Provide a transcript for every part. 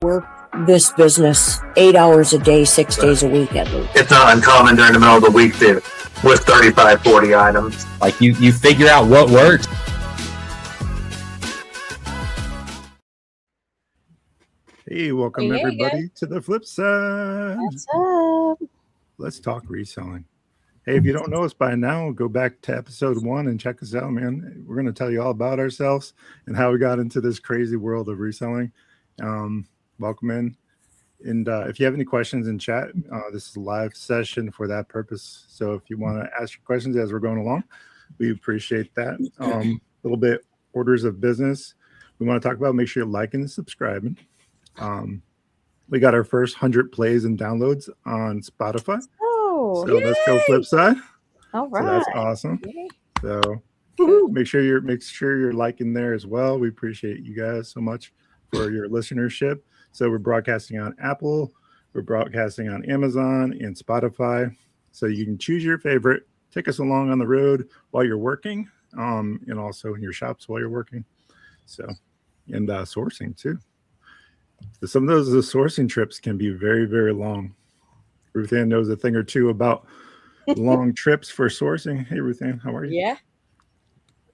Work this business 8 hours a day, 6 days a week at least. It's not uncommon during the middle of the week to with 35, 40 items. Like you figure out what works. Hey, welcome everybody to the flip side. What's up? Let's talk reselling. Hey, if you don't know us by now, go back to episode 1 and check us out, man. We're going to tell you all about ourselves and how we got into this crazy world of reselling. Welcome in. And if you have any questions in chat, this is a live session for that purpose. So if you want to ask your questions as we're going along, we appreciate that. A little bit orders of business. We want to talk about, make sure you're liking and subscribing. We got our first 100 plays and downloads on Spotify. Oh, so let's go FlipSide. All right. So that's awesome. Yay. So make sure you're liking there as well. We appreciate you guys so much for your listenership. So we're broadcasting on Apple, we're broadcasting on Amazon and Spotify. So you can choose your favorite. Take us along on the road while you're working, and also in your shops while you're working. So, and sourcing too. So some of those sourcing trips can be very, very long. Ruthanne knows a thing or two about long trips for sourcing. Hey, Ruthanne, how are you? Yeah.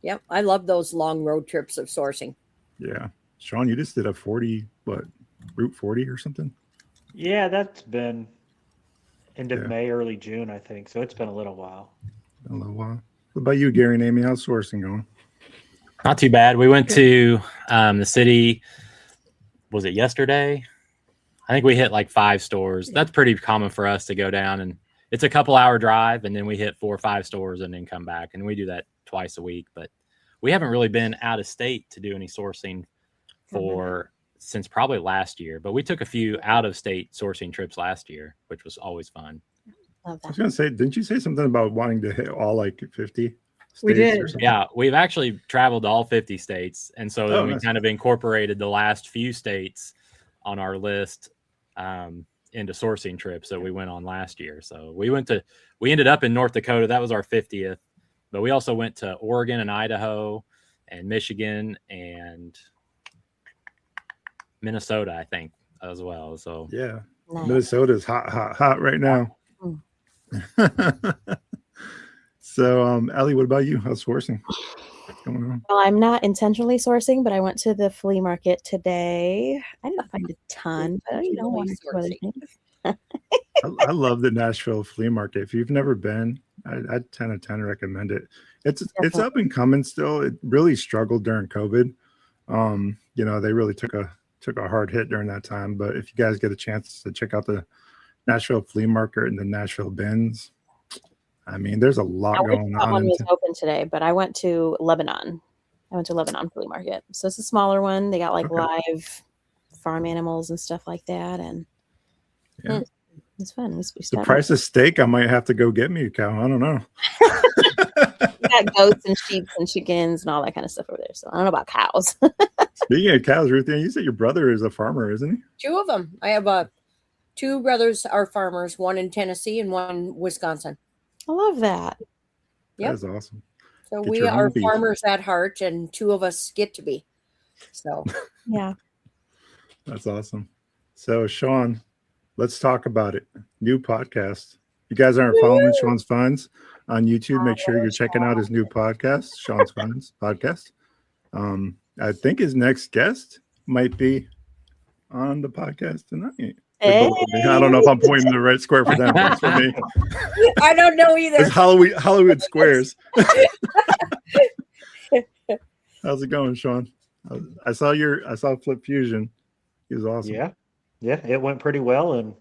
Yep. I love those long road trips of sourcing. Yeah. Sean, you just did a Route 40 or something? Yeah, that's been end of May, early June, I think. So it's been a little while. What about you, Gary and Amy? How's sourcing going? Not too bad. We went to the city. Was it yesterday? I think we hit like 5 stores. That's pretty common for us to go down, and it's a couple hour drive, and then we hit 4 or 5 stores and then come back. And we do that twice a week, but we haven't really been out of state to do any sourcing since probably last year. But we took a few out of state sourcing trips last year, which was always fun. I was going to say, didn't you say something about wanting to hit all like 50 states? We did. Yeah, we've actually traveled to all 50 states. And so we kind of incorporated the last few states on our list into sourcing trips that we went on last year. So we ended up in North Dakota. That was our 50th. But we also went to Oregon and Idaho and Michigan and Minnesota, I think, as well. So yeah, nice. Minnesota's hot right now. So, Ellie, what about you? How's sourcing? What's going on? Well, I'm not intentionally sourcing, but I went to the flea market today. I didn't find a ton, but one or two other things. I love the Nashville flea market. If you've never been, I'd 10 out of 10 recommend it. It's up and coming still. It really struggled during COVID. They really took a hard hit during that time. But if you guys get a chance to check out the Nashville flea market and the Nashville bins, I mean, there's a lot going on. That one was open today, but I went to Lebanon. Flea market. So it's a smaller one. They got like live farm animals and stuff like that. And it's fun. The price of steak, I might have to go get me a cow. I don't know. We got goats and sheep and chickens and all that kind of stuff over there. So I don't know about cows. Speaking of cows, Ruthanne, you said your brother is a farmer, isn't he? 2 of them. I have 2 brothers are farmers, one in Tennessee and one Wisconsin. I love that. Yep. That's awesome. So we are farmers at heart, and 2 of us get to be. So yeah. That's awesome. So Sean, let's talk about it. New podcast. You guys aren't following Shawn's Finds on YouTube, make sure you're checking out his new podcast, Shawn's Finds podcast. I think his next guest might be on the podcast tonight. Hey. I don't know if I'm pointing the right square for them. That's for me. I don't know either. It's Hollywood Squares. How's it going, Sean? I saw Flip Fusion. He was awesome. Yeah, it went pretty well, and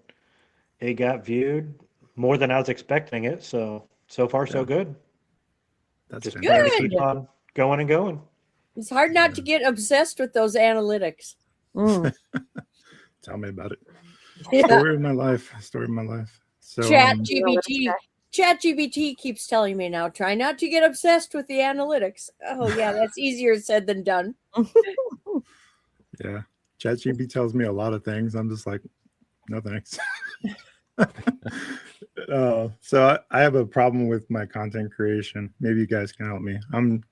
it got viewed more than I was expecting it. So far, so good. That's just good. trying to keep on going and going. It's hard not to get obsessed with those analytics. Tell me about it. Story of my life. So ChatGPT keeps telling me now, try not to get obsessed with the analytics. Oh yeah, that's easier said than done. Yeah. ChatGPT tells me a lot of things. I'm just like, no thanks. So I have a problem with my content creation. Maybe you guys can help me. I'm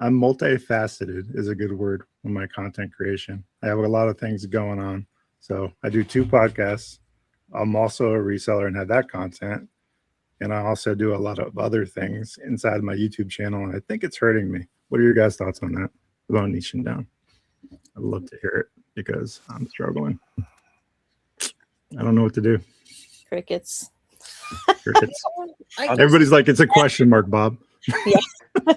multifaceted is a good word in my content creation. I have a lot of things going on. So I do 2 podcasts. I'm also a reseller and have that content. And I also do a lot of other things inside my YouTube channel. And I think it's hurting me. What are your guys' thoughts on that? About niching down. I'd love to hear it because I'm struggling. I don't know what to do. Crickets. Crickets. I guess- Everybody's like, it's a question mark, Bob. I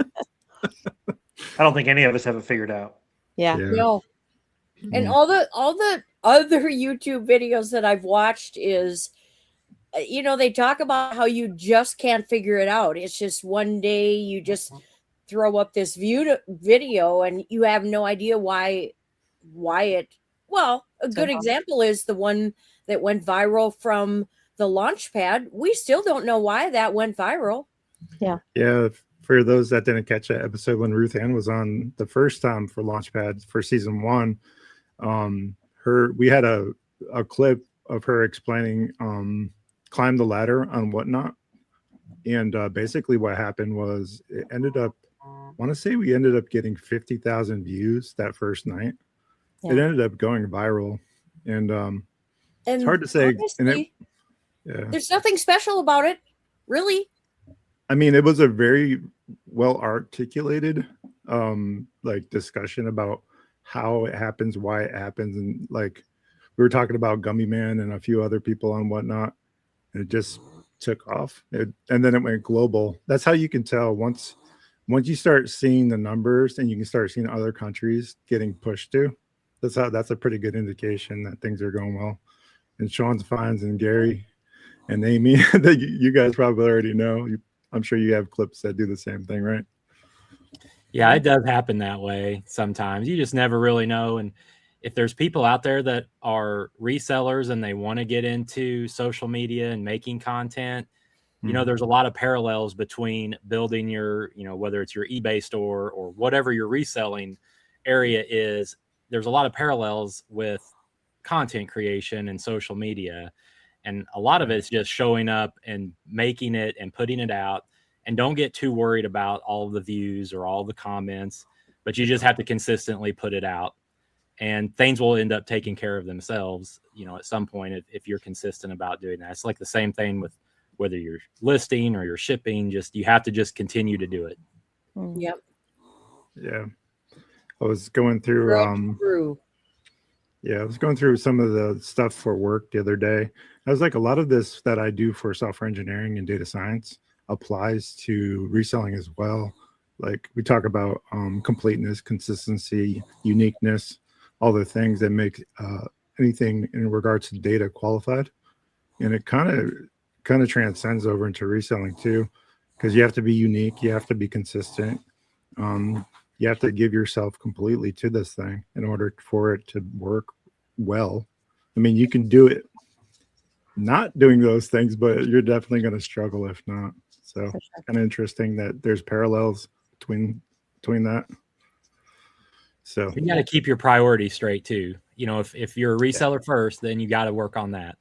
don't think any of us have it figured out. Yeah. No. And all the other YouTube videos that I've watched is, they talk about how you just can't figure it out. It's just one day you just throw up this video and you have no idea why it. Well, a good example is the one that went viral from the Launchpad. We still don't know why that went viral. Yeah. Yeah. For those that didn't catch that episode when Ruthanne was on the first time for Launchpad for season 1, we had a clip of her explaining climb the ladder on Whatnot, and basically what happened was it ended up, I want to say we ended up getting 50,000 views that first night. Yeah. It ended up going viral, and And it's hard to say. honestly, there's nothing special about it, really. I mean, it was a very well articulated like discussion about how it happens, why it happens, and like we were talking about Gummy Man and a few other people on Whatnot, and it just took off. And then it went global. That's how you can tell once you start seeing the numbers and you can start seeing other countries getting pushed to. That's a pretty good indication that things are going well. And shawnsfinds and Gary and Amy that you guys probably already know. I'm sure you have clips that do the same thing, right? Yeah, it does happen that way sometimes. You just never really know. And if there's people out there that are resellers and they want to get into social media and making content, there's a lot of parallels between building your, whether it's your eBay store or whatever your reselling area is. There's a lot of parallels with content creation and social media. And a lot of it's just showing up and making it and putting it out. And don't get too worried about all the views or all the comments, but you just have to consistently put it out. And things will end up taking care of themselves, at some point if you're consistent about doing that. It's like the same thing with whether you're listing or you're shipping, you have to just continue to do it. Yep. Yeah. I was going through I was going through some of the stuff for work the other day. I was like, a lot of this that I do for software engineering and data science applies to reselling as well. Like we talk about completeness, consistency, uniqueness, all the things that make anything in regards to data qualified. And it kind of transcends over into reselling too, because you have to be unique, you have to be consistent. You have to give yourself completely to this thing in order for it to work well. I mean, you can do it not doing those things, but you're definitely going to struggle if not. So kind of interesting that there's parallels between that. So you got to keep your priorities straight too. If you're a reseller first, then you got to work on that.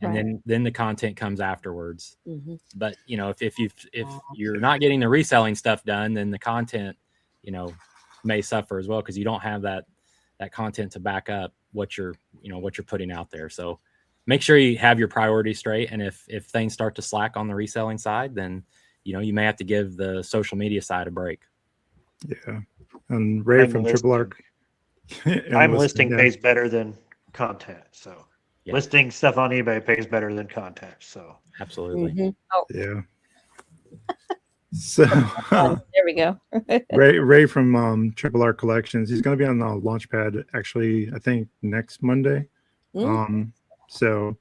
And then the content comes afterwards. Mm-hmm. But if you're not getting the reselling stuff done, then the content may suffer as well, because you don't have that content to back up what you're putting out there. So make sure you have your priorities straight. And if things start to slack on the reselling side, then you may have to give the social media side a break. Yeah. And Ray from Triple Arc. Listing pays better than content. So listing stuff on eBay pays better than content. So absolutely. Mm-hmm. Oh. Yeah. So there we go. Ray from Triple R Collections. He's going to be on the Launchpad actually, I think next Monday. So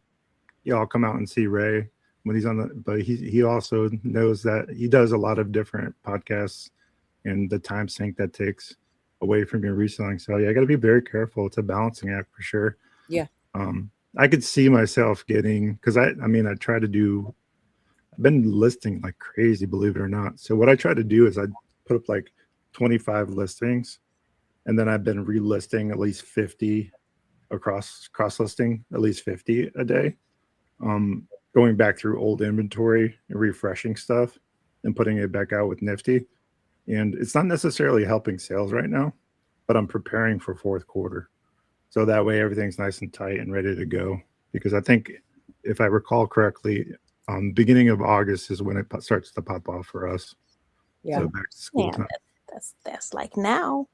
y'all come out and see Ray when he's on but he also knows that he does a lot of different podcasts and the time sink that takes away from your reselling. So yeah, I got to be very careful. It's a balancing act for sure. Yeah. I could see myself getting, because I try to do, I've been listing like crazy, believe it or not. So what I try to do is I put up like 25 listings, and then I've been relisting at least 50 across cross-listing, at least 50 a day. Going back through old inventory and refreshing stuff and putting it back out with Nifty. And it's not necessarily helping sales right now, but I'm preparing for fourth quarter. So that way everything's nice and tight and ready to go. Because I think, if I recall correctly, beginning of August is when it starts to pop off for us. Yeah. So back to school Yeah, time. that's like now.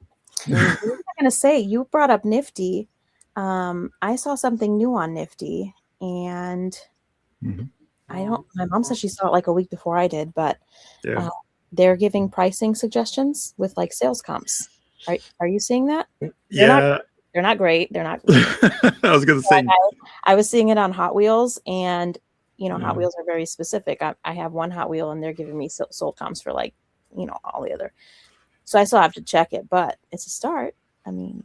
Mhm. I was gonna say, you brought up Nifty. I saw something new on Nifty, and Mhm. I don't. My mom said she saw it like a week before I did, but Yeah. they're giving pricing suggestions with like sales comps. Are you seeing that? Yeah. They're not great. They're not. I was going to say, I was seeing it on Hot Wheels, and Yeah. Hot Wheels are very specific. I have one Hot Wheel, and they're giving me sold comps for like all the other. So I still have to check it, but it's a start. I mean,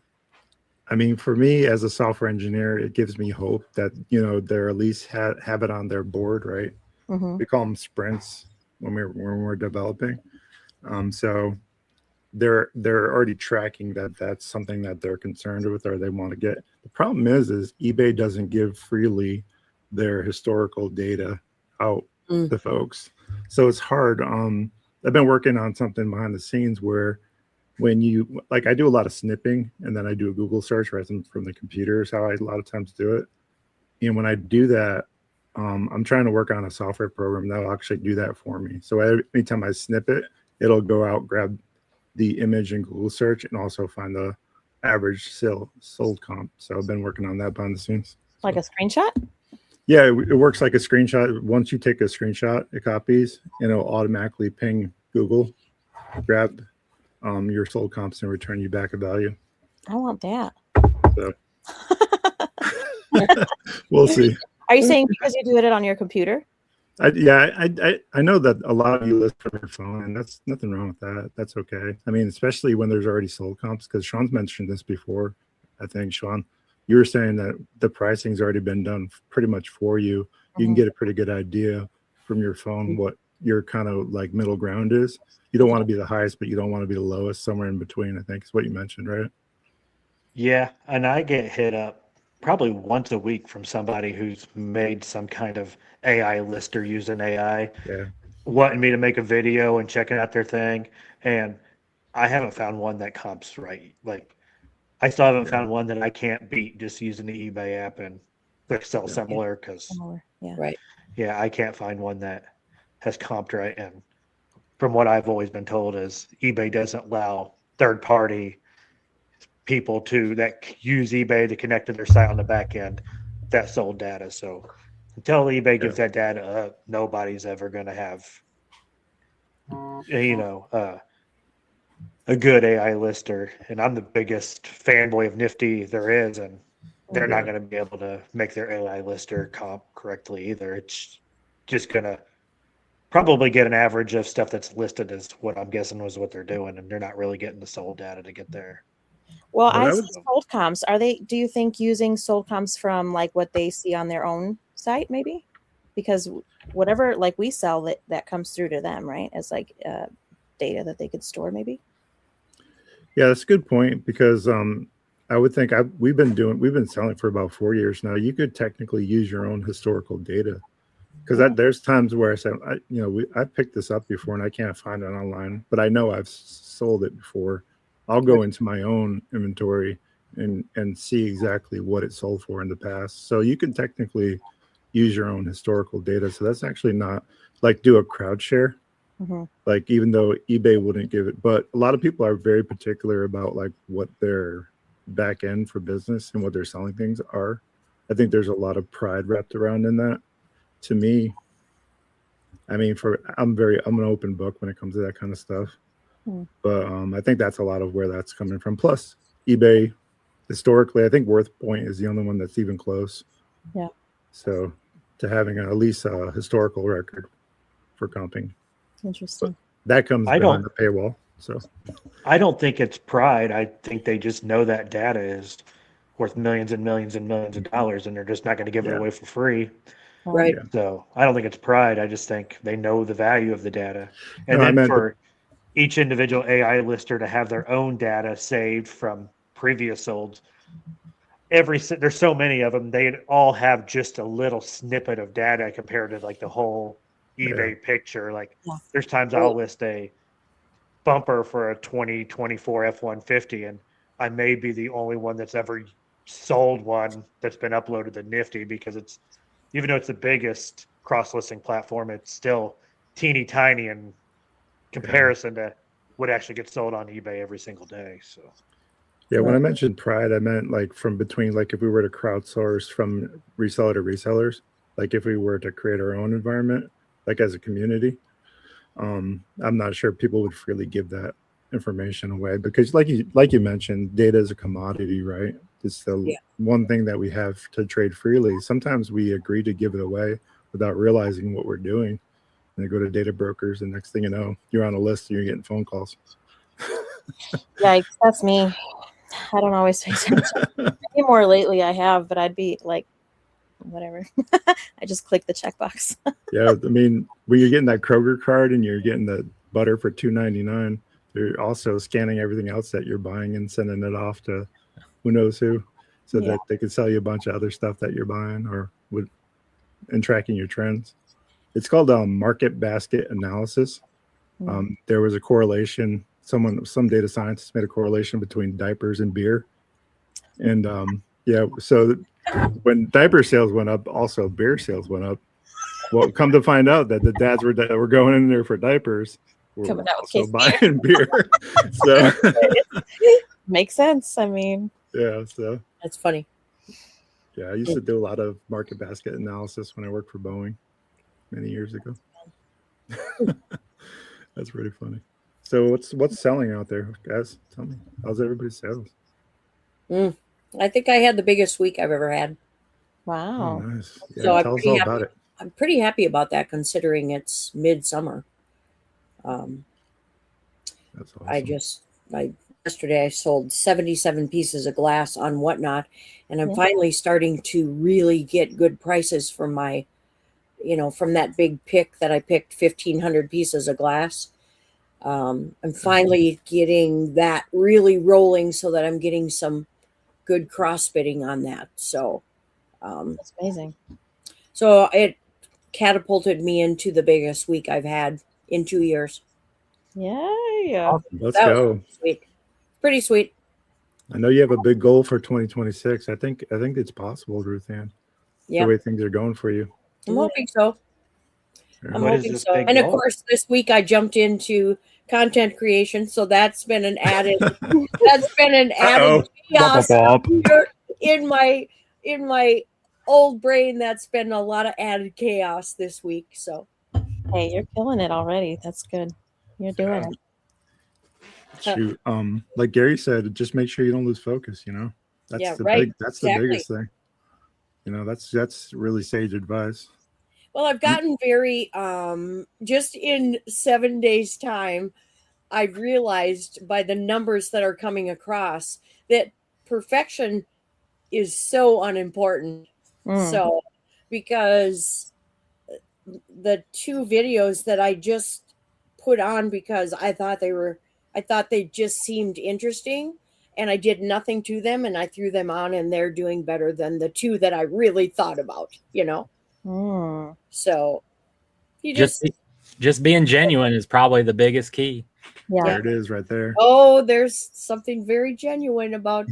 for me as a software engineer, it gives me hope that, they're at least have it on their board, right? mhm. We call them sprints when we're developing. So they're already tracking that that's something that they're concerned with or they want to get. The problem is eBay doesn't give freely their historical data out to folks. So it's hard. I've been working on something behind the scenes where when you, like, I do a lot of snipping and then I do a Google search right from the computer is how I a lot of times do it. And when I do that, I'm trying to work on a software program that will actually do that for me. So anytime I snip it, it'll go out, grab the image in Google search and also find the average sold comp. So I've been working on that behind the scenes. Like a screenshot? Yeah, it works like a screenshot. Once you take a screenshot, it copies and it'll automatically ping Google, grab your sold comps and return you back a value. I want that. So we'll see. Are you saying because you do it on your computer? I know that a lot of you list from your phone, and that's nothing wrong with that. That's okay. I mean, especially when there's already sold comps, because Sean's mentioned this before. I think, Sean, you were saying that the pricing's already been done pretty much for you. You can get a pretty good idea from your phone what your kind of like middle ground is. You don't want to be the highest, but you don't want to be the lowest. Somewhere in between, I think is what you mentioned, right? Yeah, and I get hit up probably once a week from somebody who's made some kind of AI lister using AI, Yeah. wanting me to make a video and checking out their thing. And I haven't found one that comps right. Like, I still haven't found one that I can't beat just using the eBay app and click sell similar because, Yeah. Right. yeah, I can't find one that has comped right. And from what I've always been told is eBay doesn't allow third party people that use eBay to connect to their site on the back end that sold data. So until eBay gives that data up, nobody's ever going to have, a good AI lister. And I'm the biggest fanboy of Nifty there is, and they're not going to be able to make their AI lister comp correctly either. It's just going to probably get an average of stuff that's listed as what I'm guessing was what they're doing, and they're not really getting the sold data to get there. Well, I see sold comps. Do you think using sold comps from like what they see on their own site maybe? Because whatever like we sell that comes through to them, right? As like data that they could store maybe. Yeah, that's a good point because I would think we've been selling for about 4 years now. You could technically use your own historical data because there's times where I said, I picked this up before and I can't find it online, but I know I've sold it before. I'll go into my own inventory and see exactly what it sold for in the past. So you can technically use your own historical data. So that's actually not like do a crowd share. Like even though eBay wouldn't give it, but a lot of people are very particular about like what their back end for business and what their selling things are. I think there's a lot of pride wrapped around in that. To me, I mean, I'm an open book when it comes to that kind of stuff. But I think that's a lot of where that's coming from. Plus, eBay historically, I think Worth Point is the only one that's even close. Yeah. So to having at least a historical record for comping. Interesting. But that comes behind the paywall. So I don't think it's pride. I think they just know that data is worth millions and millions and millions of dollars, and they're just not going to give it away for free. Right. So I don't think it's pride. I just think they know the value of the data. And for each individual AI lister to have their own data saved from previous solds, there's so many of them, they all have just a little snippet of data compared to like the whole eBay picture. Like there's times I'll list a bumper for a 2024 F-150 and I may be the only one that's ever sold one that's been uploaded to Nifty because it's, even though it's the biggest cross-listing platform, it's still teeny tiny in comparison to what actually gets sold on eBay every single day. So yeah, when I mentioned pride, I meant like from between, like if we were to crowdsource from reseller to resellers, like if we were to create our own environment, like as a community, I'm not sure people would freely give that information away because like you mentioned, data is a commodity, right? It's the one thing that we have to trade freely. Sometimes we agree to give it away without realizing what we're doing. And they go to data brokers, and next thing you know, you're on a list and you're getting phone calls. Yikes, that's me. I don't always pay attention. Maybe more lately I have, but I'd be like, whatever. I just click the checkbox. Yeah, I mean, when you're getting that Kroger card and you're getting the butter for $2.99, they're also scanning everything else that you're buying and sending it off to who knows who, so that they can sell you a bunch of other stuff that you're buying and tracking your trends. It's called market basket analysis. There was a correlation. Some data scientists made a correlation between diapers and beer. And so when diaper sales went up, also beer sales went up. Well, come to find out that the dads were going in there for diapers were also buying beer. So makes sense. I mean, yeah, so that's funny. Yeah, I used to do a lot of market basket analysis when I worked for Boeing many years ago. That's pretty funny. So what's selling out there, guys? Tell me, how's everybody's sales? I think I had the biggest week I've ever had. Wow. Oh, nice. Yeah, So tell us all about it. I'm pretty happy about that considering it's midsummer. That's awesome. Yesterday I sold 77 pieces of glass on Whatnot, and I'm finally starting to really get good prices from my, from that big pick that I picked 1,500 pieces of glass. I'm finally getting that really rolling so that I'm getting some good cross bidding on that. So that's amazing. So it catapulted me into the biggest week I've had in 2 years. Yeah. Awesome. Let's go. Sweet. Pretty sweet. I know you have a big goal for 2026. I think it's possible, Ruthanne. The way things are going for you. I'm hoping so. I'm hoping so. And of course, this week I jumped into content creation, so that's been an added chaos in my old brain. That's been a lot of added chaos this week. So hey, you're killing it already. That's good. You're doing it. Shoot. Like Gary said, just make sure you don't lose focus, That's the biggest thing. That's really sage advice. Well, I've gotten very just in 7 days' time, I've realized by the numbers that are coming across that perfection is so unimportant. So because the 2 videos that I just put on because I thought they just seemed interesting, and I did nothing to them, and I threw them on, and they're doing better than the 2 that I really thought about, So you just being genuine is probably the biggest key. Yeah, there it is right there. Oh, there's something very genuine about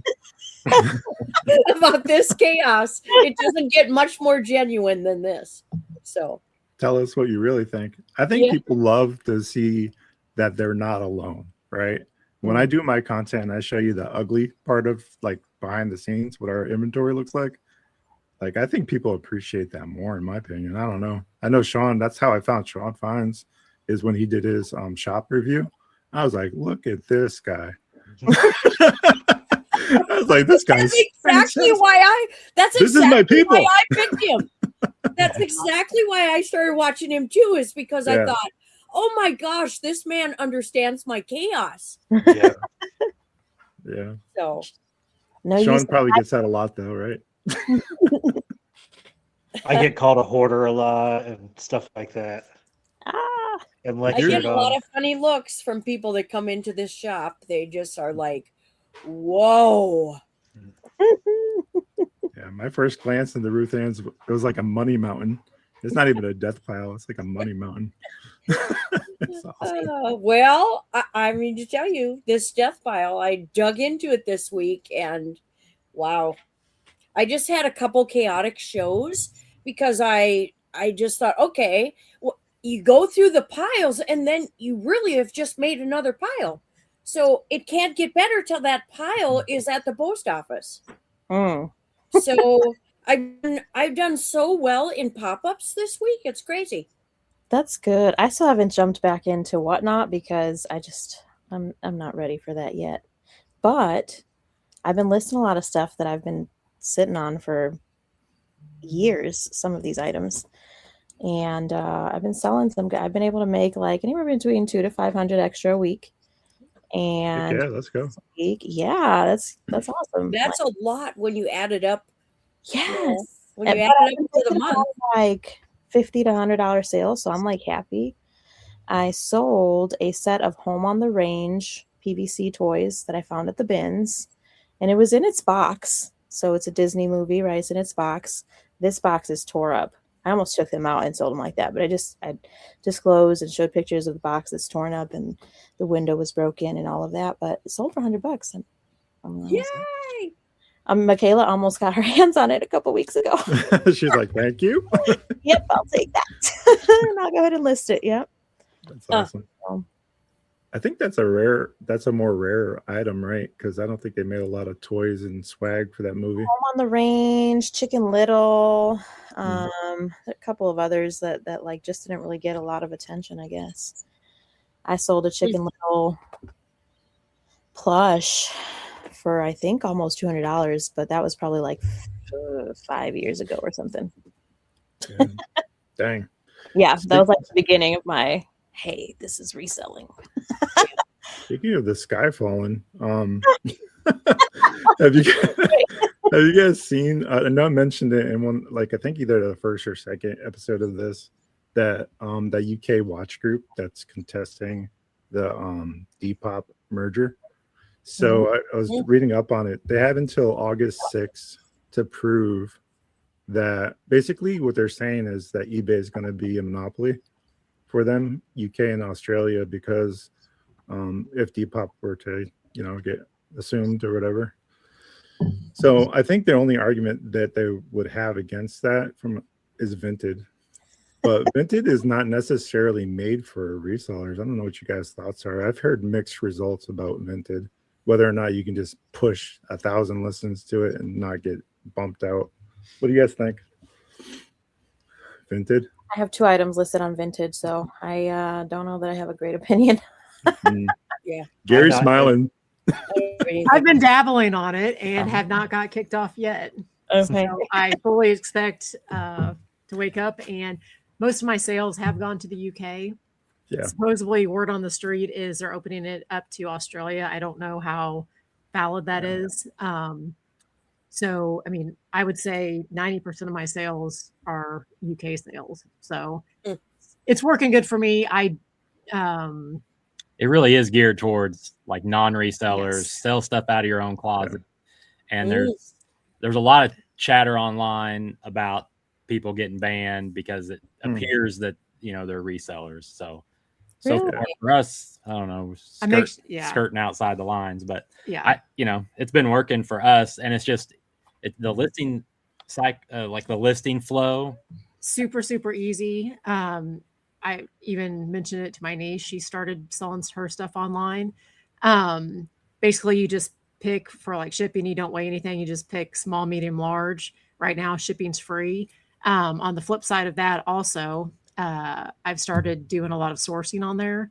about this chaos. It doesn't get much more genuine than this. So tell us what you really think. I think people love to see that they're not alone, right? When I do my content and I show you the ugly part of like behind the scenes, what our inventory looks like I think people appreciate that more, in my opinion. I don't know. I know Sean, that's how I found shawnsfinds, is when he did his shop review. I was like, look at this guy. I was like, this guy's That's exactly why I picked him. That's exactly why I started watching him too, is because I thought, oh my gosh, this man understands my chaos. Yeah. Yeah. So Sean probably gets that a lot though, right? I get called a hoarder a lot and stuff like that. And I get a lot of funny looks from people that come into this shop. They just are like, whoa. Yeah, my first glance in the Ruthanne's, it was like a money mountain. It's not even a death pile. It's like a money mountain. It's awesome. Well, I mean to tell you, this death pile, I dug into it this week, and wow, I just had a couple chaotic shows because I just thought, okay, well, you go through the piles and then you really have just made another pile. So it can't get better till that pile is at the post office. So I've done so well in pop-ups this week. It's crazy. That's good. I still haven't jumped back into Whatnot because I'm not ready for that yet. But I've been listing a lot of stuff that I've been sitting on for years, some of these items. And I've been selling some. I've been able to make like anywhere between 200 to 500 extra a week. And yeah, let's go. Yeah, that's awesome. That's a lot when you add it up. Yes. When you add it up to the month. Like $50 to $100 sales. So I'm like happy. I sold a set of Home on the Range PVC toys that I found at the bins. And it was in its box. So it's a Disney movie, right? It's in its box. This box is tore up. I almost took them out and sold them like that, but I disclosed and showed pictures of the box that's torn up and the window was broken and all of that. But it sold for $100. Yay! Michaela almost got her hands on it a couple weeks ago. She's like, "Thank you." Yep, I'll take that. And I'll go ahead and list it. Yep. That's awesome. I think that's a more rare item, right? Because I don't think they made a lot of toys and swag for that movie. Home on the Range, Chicken Little, a couple of others that like just didn't really get a lot of attention, I guess. I sold a Chicken Little plush for I think almost $200, but that was probably like 5 years ago or something. Yeah. Dang. Yeah, that was like the beginning of my, hey, this is reselling. Speaking of the sky falling, have you guys seen? I know I mentioned it in one, like I think either the first or second episode of this, that UK watch group that's contesting the Depop merger. So I was reading up on it. They have until August 6th to prove that basically what they're saying is that eBay is going to be a monopoly for them, UK and Australia, because if Depop were to, get assumed or whatever. So I think the only argument that they would have against that is Vinted. But Vinted is not necessarily made for resellers. I don't know what you guys' thoughts are. I've heard mixed results about Vinted, whether or not you can just push 1,000 listens to it and not get bumped out. What do you guys think? Vinted? I have 2 items listed on Vinted, so I don't know that I have a great opinion. Yeah. Gary's smiling. I've been dabbling on it and have not got kicked off yet. Okay. So I fully expect to wake up, and most of my sales have gone to the UK. Yeah. Supposedly, word on the street is they're opening it up to Australia. I don't know how valid that is. So, I mean, I would say 90% of my sales are UK sales. So it's working good for me. It really is geared towards like non-resellers, Yes. sell stuff out of your own closet. And there's a lot of chatter online about people getting banned because it appears that, they're resellers. So Really? far for us, I don't know, skirting outside the lines, but it's been working for us, and it's just the listing like the listing flow. Super, super easy. I even mentioned it to my niece. She started selling her stuff online. Basically, you just pick for like shipping. You don't weigh anything. You just pick small, medium, large. Right now, shipping's free. On the flip side of that, also, I've started doing a lot of sourcing on there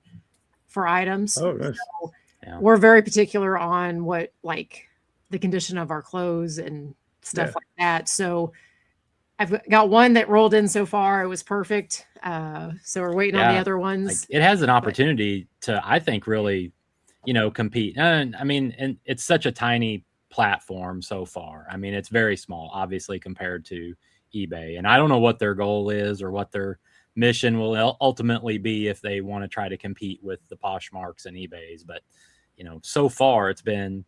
for items. Oh, nice. So we're very particular on what, like, the condition of our clothes and stuff like that. So I've got one that rolled in so far. It was perfect. So we're waiting on the other ones. Like, it has an opportunity to, I think, really, compete. And I mean, and it's such a tiny platform so far. I mean, it's very small, obviously, compared to eBay. And I don't know what their goal is or what their mission will ultimately be if they want to try to compete with the Poshmarks and eBays. But, so far it's been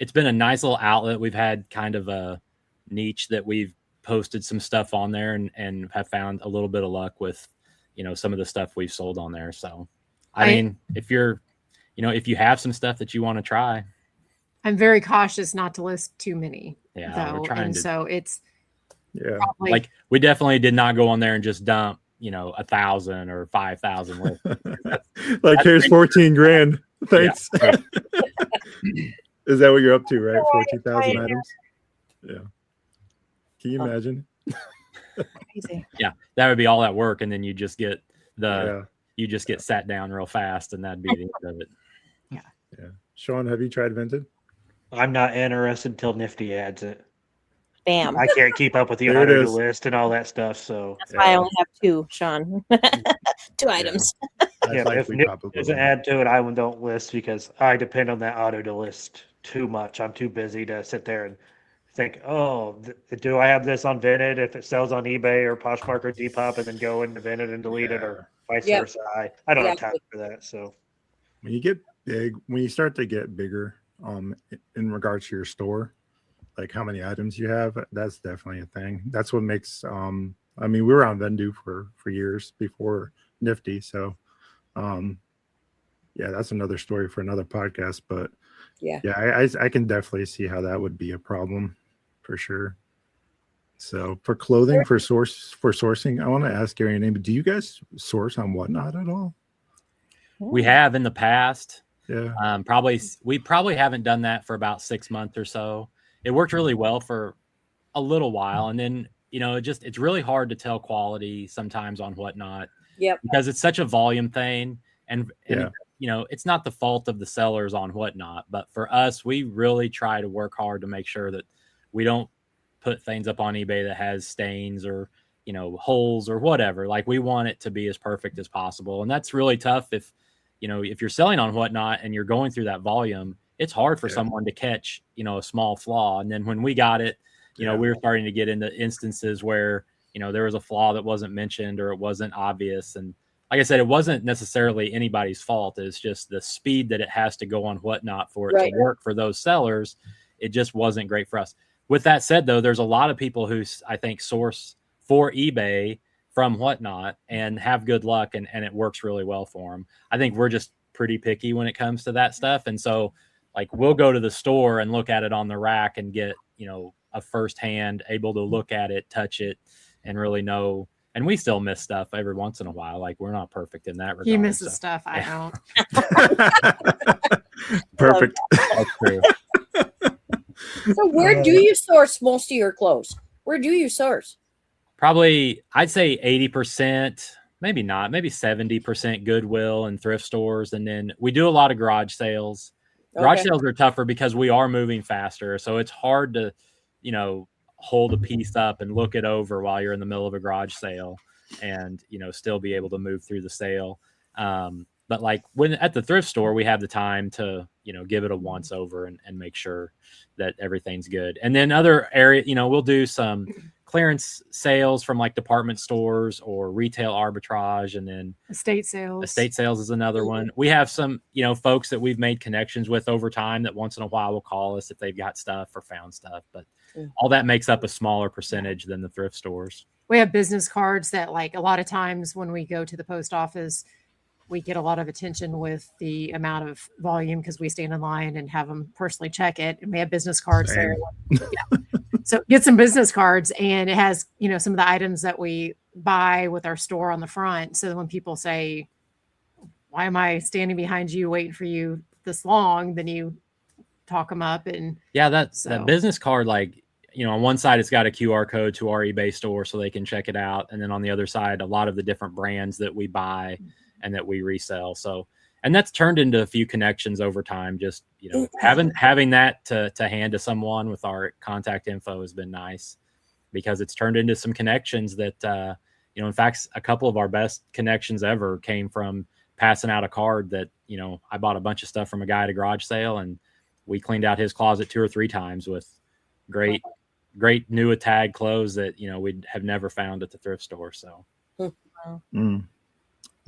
a nice little outlet. We've had kind of a niche that we've posted some stuff on there and have found a little bit of luck with, some of the stuff we've sold on there. So, I mean, if you're, if you have some stuff that you want to try, I'm very cautious not to list too many. Yeah, though, and so it's probably, like we definitely did not go on there and just dump 1,000 or 5,000. Like here's 14 grand. Thanks. Yeah. Is that what you're up to, right? 14,000 items. Yeah. Can you imagine? Crazy. Yeah, that would be all that work, and then you just get you just get sat down real fast, and that'd be the end of it. Yeah. Sean, have you tried Vinted? I'm not interested until Nifty adds it. Bam. I can't keep up with the There it auto is. list and all that stuff. So That's why I only have 2, Sean. 2 items. yeah, if Nifty doesn't add to it, I don't list because I depend on that auto to list too much. I'm too busy to sit there and think, oh, do I have this on Vinted? If it sells on eBay or Poshmark or Depop, and then go into Vinted and delete it, or vice versa. I don't have time for that. So when you get big, when you start to get bigger, in regards to your store, like how many items you have, that's definitely a thing. That's what makes I mean, we were on Vendu for years before Nifty, so yeah, that's another story for another podcast. But I can definitely see how that would be a problem for sure. So for clothing, for sourcing, I want to ask Gary and Amy, do you guys source on Whatnot at all? We have in the past. Yeah. We probably haven't done that for about 6 months or so. It worked really well for a little while, and then it's really hard to tell quality sometimes on Whatnot. Yep. Because it's such a volume thing, and it's not the fault of the sellers on Whatnot, but for us, we really try to work hard to make sure that we don't put things up on eBay that has stains or holes or whatever. Like, we want it to be as perfect as possible, and that's really tough if you're selling on Whatnot and you're going through that volume. It's hard for someone to catch a small flaw. And then when we got it, we were starting to get into instances where there was a flaw that wasn't mentioned or it wasn't obvious. And like I said, it wasn't necessarily anybody's fault. It's just the speed that it has to go on Whatnot for it to work for those sellers. It just wasn't great for us. With that said, though, there's a lot of people who I think source for eBay from Whatnot and have good luck, and it works really well for them. I think we're just pretty picky when it comes to that stuff. And so like, we'll go to the store and look at it on the rack and get, a firsthand able to look at it, touch it, and really know. And we still miss stuff every once in a while. Like, we're not perfect in that regard. He misses stuff. I don't. Perfect. That's true. So where do you source most of your clothes? Where do you source? Probably, I'd say 80%, maybe not, maybe 70% Goodwill and thrift stores. And then we do a lot of garage sales. Garage sales are tougher because we are moving faster. So it's hard to, hold a piece up and look it over while you're in the middle of a garage sale and, still be able to move through the sale. But like when at the thrift store, we have the time to, give it a once over and make sure that everything's good. And then other area, we'll do some clearance sales from like department stores or retail arbitrage. And then estate sales is another one. We have some, folks that we've made connections with over time that once in a while will call us if they've got stuff or found stuff. But all that makes up a smaller percentage than the thrift stores. We have business cards that, like, a lot of times when we go to the post office, we get a lot of attention with the amount of volume because we stand in line and have them personally check it. And we have business cards there. So get some business cards, and it has, some of the items that we buy with our store on the front. So when people say, why am I standing behind you waiting for you this long? Then you talk them up. And that business card, like, on one side, it's got a QR code to our eBay store so they can check it out. And then on the other side, a lot of the different brands that we buy and that we resell. So, and that's turned into a few connections over time. Just, having that to hand to someone with our contact info has been nice, because it's turned into some connections that, in fact, a couple of our best connections ever came from passing out a card that, I bought a bunch of stuff from a guy at a garage sale, and we cleaned out his closet 2 or 3 times with great new tag clothes that, we'd have never found at the thrift store. So.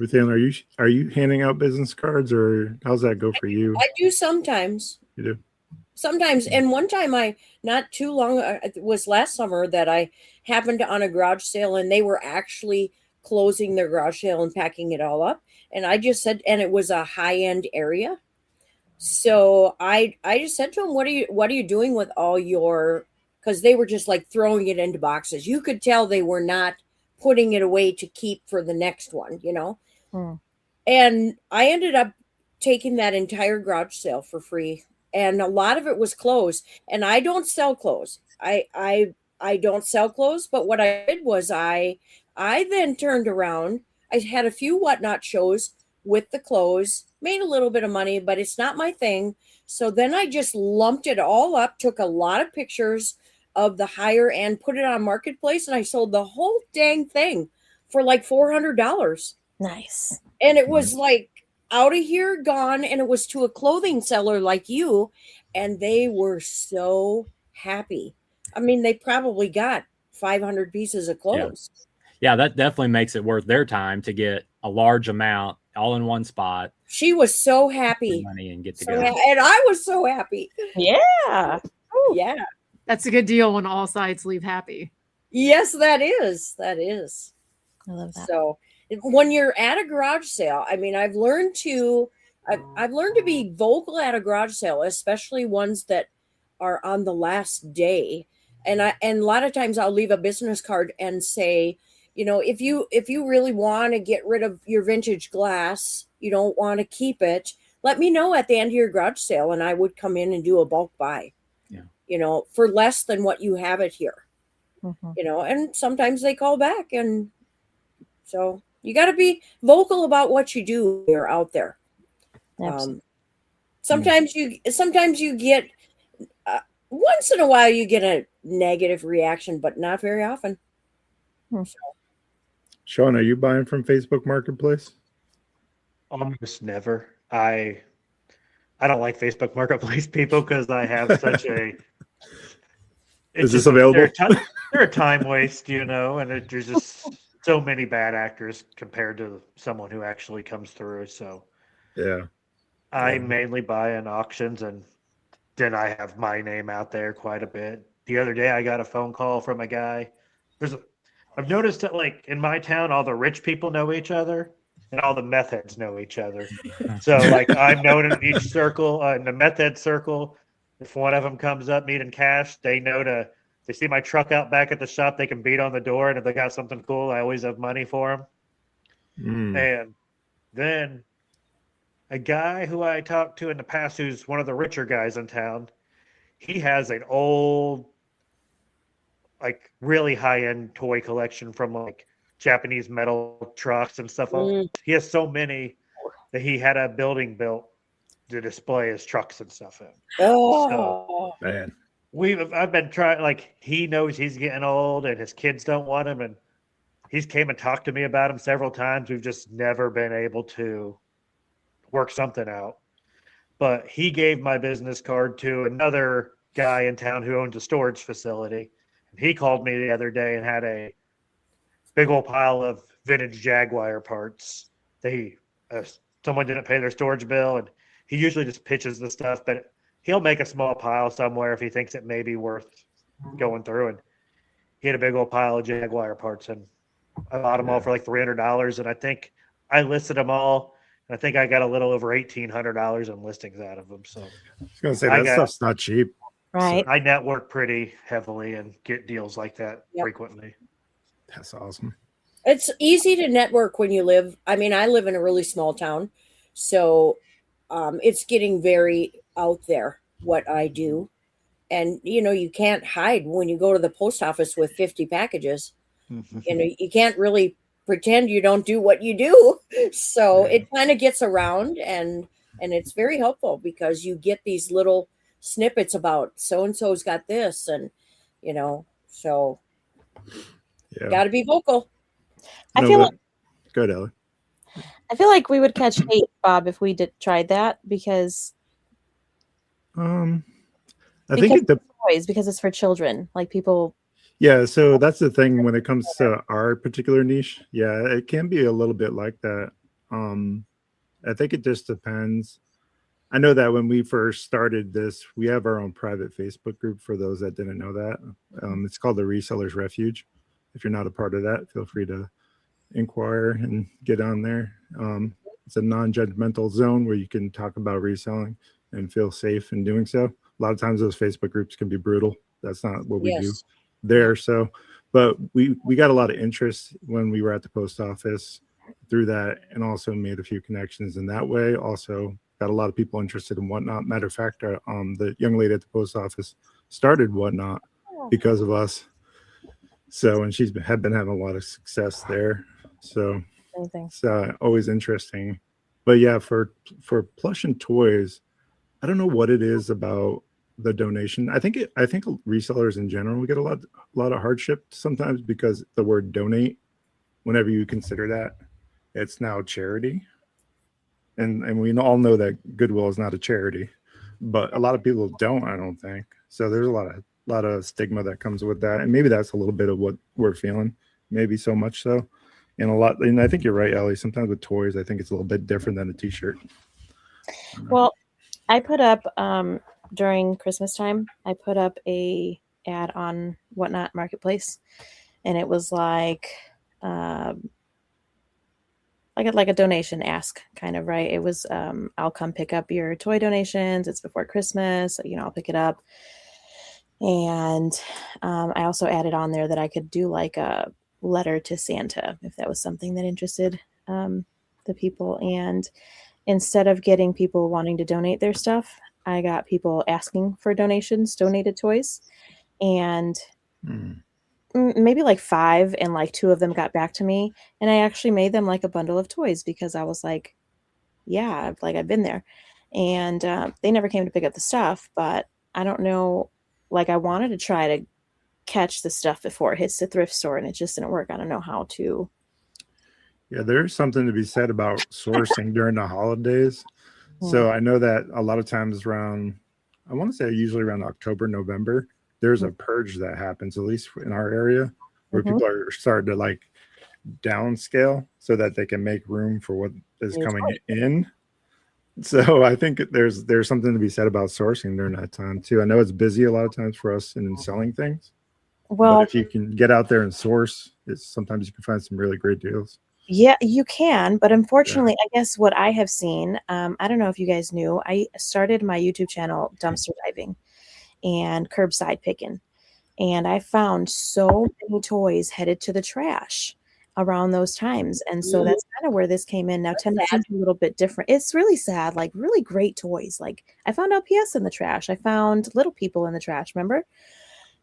Ruthanne, are you handing out business cards, or how's that go for you? I do sometimes. You do? Sometimes. And one time not too long, it was last summer that I happened on a garage sale, and they were actually closing their garage sale and packing it all up. And I just said, and it was a high-end area. So I just said to him, what are you doing with all your, because they were just like throwing it into boxes. You could tell they were not putting it away to keep for the next one, you know? Hmm. And I ended up taking that entire garage sale for free. And a lot of it was clothes. And I don't sell clothes. I don't sell clothes, but what I did was I then turned around. I had a few whatnot shows with the clothes, made a little bit of money, but it's not my thing. So then I just lumped it all up, took a lot of pictures of the higher end, put it on Marketplace, and I sold the whole dang thing for like $400. Nice. And it was like out of here, gone, and it was to a clothing seller like you, and they were so happy. I mean, they probably got 500 pieces of clothes. Yeah, that definitely makes it worth their time to get a large amount all in one spot. She was so happy. Money and get to So go. and I was so happy. Yeah. Ooh. Yeah. That's a good deal when all sides leave happy. Yes, that is. That is. I love that. So when you're at a garage sale, I mean, I've learned to be vocal at a garage sale, especially ones that are on the last day. And a lot of times I'll leave a business card and say, you know, if you really want to get rid of your vintage glass, you don't want to keep it, let me know at the end of your garage sale, and I would come in and do a bulk buy. Yeah. You know, for less than what you have it here. Mhm. You know, and sometimes they call back, and so you got to be vocal about what you do when you're out there. Absolutely. Sometimes you get once in a while you get a negative reaction, but not very often. Sean, are you buying from Facebook Marketplace? Almost never. I don't like Facebook Marketplace people because I have such a. Is this available? They're a time waste, you know, and there's just so many bad actors compared to someone who actually comes through. So yeah, I mainly buy in auctions, and then I have my name out there quite a bit. The other day, I got a phone call from a guy. I've noticed that, like, in my town, all the rich people know each other, and all the meth heads know each other. So, like, I'm known in each circle, in the meth head circle. If one of them comes up needing cash, they see my truck out back at the shop, they can beat on the door, and if they got something cool, I always have money for them. And then a guy who I talked to in the past, who's one of the richer guys in town, he has an old, like, really high-end toy collection from, like, Japanese metal trucks and stuff. He has so many that he had a building built to display his trucks and stuff in. Oh, so, man. I've been trying, like, he knows he's getting old and his kids don't want him, and he's came and talked to me about him several times. We've just never been able to work something out. But he gave my business card to another guy in town who owns a storage facility. And he called me the other day and had a big old pile of vintage Jaguar parts. Someone didn't pay their storage bill, and he usually just pitches the stuff, but he'll make a small pile somewhere if he thinks it may be worth going through. And he had a big old pile of Jaguar parts, and I bought them all for like $300. And I think I listed them all. And I think I got a little over $1,800 in listings out of them. So I was going to say that stuff's not cheap. Right. So I network pretty heavily and get deals like that frequently. That's awesome. It's easy to network when you live. I mean, I live in a really small town, so it's getting very out there what I do. And, you know, you can't hide when you go to the post office with 50 packages. You know, you can't really pretend you don't do what you do. So it kind of gets around, and it's very helpful because you get these little snippets about so-and-so's got this, and, you know, so got to be vocal. I feel like, go ahead, Ellie. I feel like we would catch hate, Bob, if we tried that because I think because it's for children, like people. Yeah, so that's the thing when it comes to our particular niche. Yeah, it can be a little bit like that. I think it just depends. I know that when we first started this, we have our own private Facebook group for those that didn't know that. It's called the Resellers Refuge. If you're not a part of that, feel free to inquire and get on there. It's a non-judgmental zone where you can talk about reselling. and feel safe in doing so. A lot of times those Facebook groups can be brutal. That's not what we do Yes. there. So, but we got a lot of interest when we were at the post office through that, and also made a few connections in that way. Also got a lot of people interested in Whatnot. Matter of fact, the young lady at the post office started Whatnot because of us. So, and had been having a lot of success there. So it's always interesting. But yeah, for plush and toys, I don't know what it is about the donation. I think resellers in general, we get a lot of hardship sometimes because the word donate, whenever you consider that, it's now charity. And we all know that Goodwill is not a charity, but a lot of people don't, I don't think. So there's a lot of stigma that comes with that. And maybe that's a little bit of what we're feeling, maybe so much so. And I think you're right, Ellie. Sometimes with toys, I think it's a little bit different than a t-shirt. Well, I put up during Christmas time, I put up a ad on Whatnot Marketplace, and it was like a donation ask kind of, right? It was I'll come pick up your toy donations. It's before Christmas, so, I'll pick it up. And I also added on there that I could do like a letter to Santa if that was something that interested the people. And instead of getting people wanting to donate their stuff, I got people asking for donated toys, and maybe like 5, and like 2 of them got back to me, and I actually made them like a bundle of toys because I was like, yeah, like I've been there. And they never came to pick up the stuff, but I don't know, like I wanted to try to catch the stuff before it hits the thrift store, and it just didn't work. I don't know how to. Yeah, there's something to be said about sourcing during the holidays. So I know that a lot of times around, I want to say usually around October, November, there's a purge that happens, at least in our area, where people are starting to like downscale so that they can make room for what is coming in. So I think there's something to be said about sourcing during that time too. I know it's busy a lot of times for us in selling things. Well, but if you can get out there and source, sometimes you can find some really great deals. Yeah, you can. But unfortunately, I guess what I have seen, I don't know if you guys knew, I started my YouTube channel dumpster diving and curbside picking. And I found so many toys headed to the trash around those times. And so that's kind of where this came in. Now, Tennessee's a little bit different. It's really sad, like really great toys. Like I found LPS in the trash. I found Little People in the trash, remember?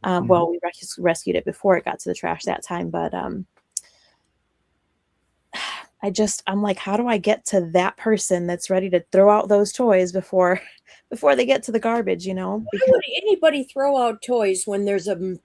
Well, we rescued it before it got to the trash that time. But I'm like, how do I get to that person that's ready to throw out those toys before they get to the garbage, Why would anybody throw out toys when there's a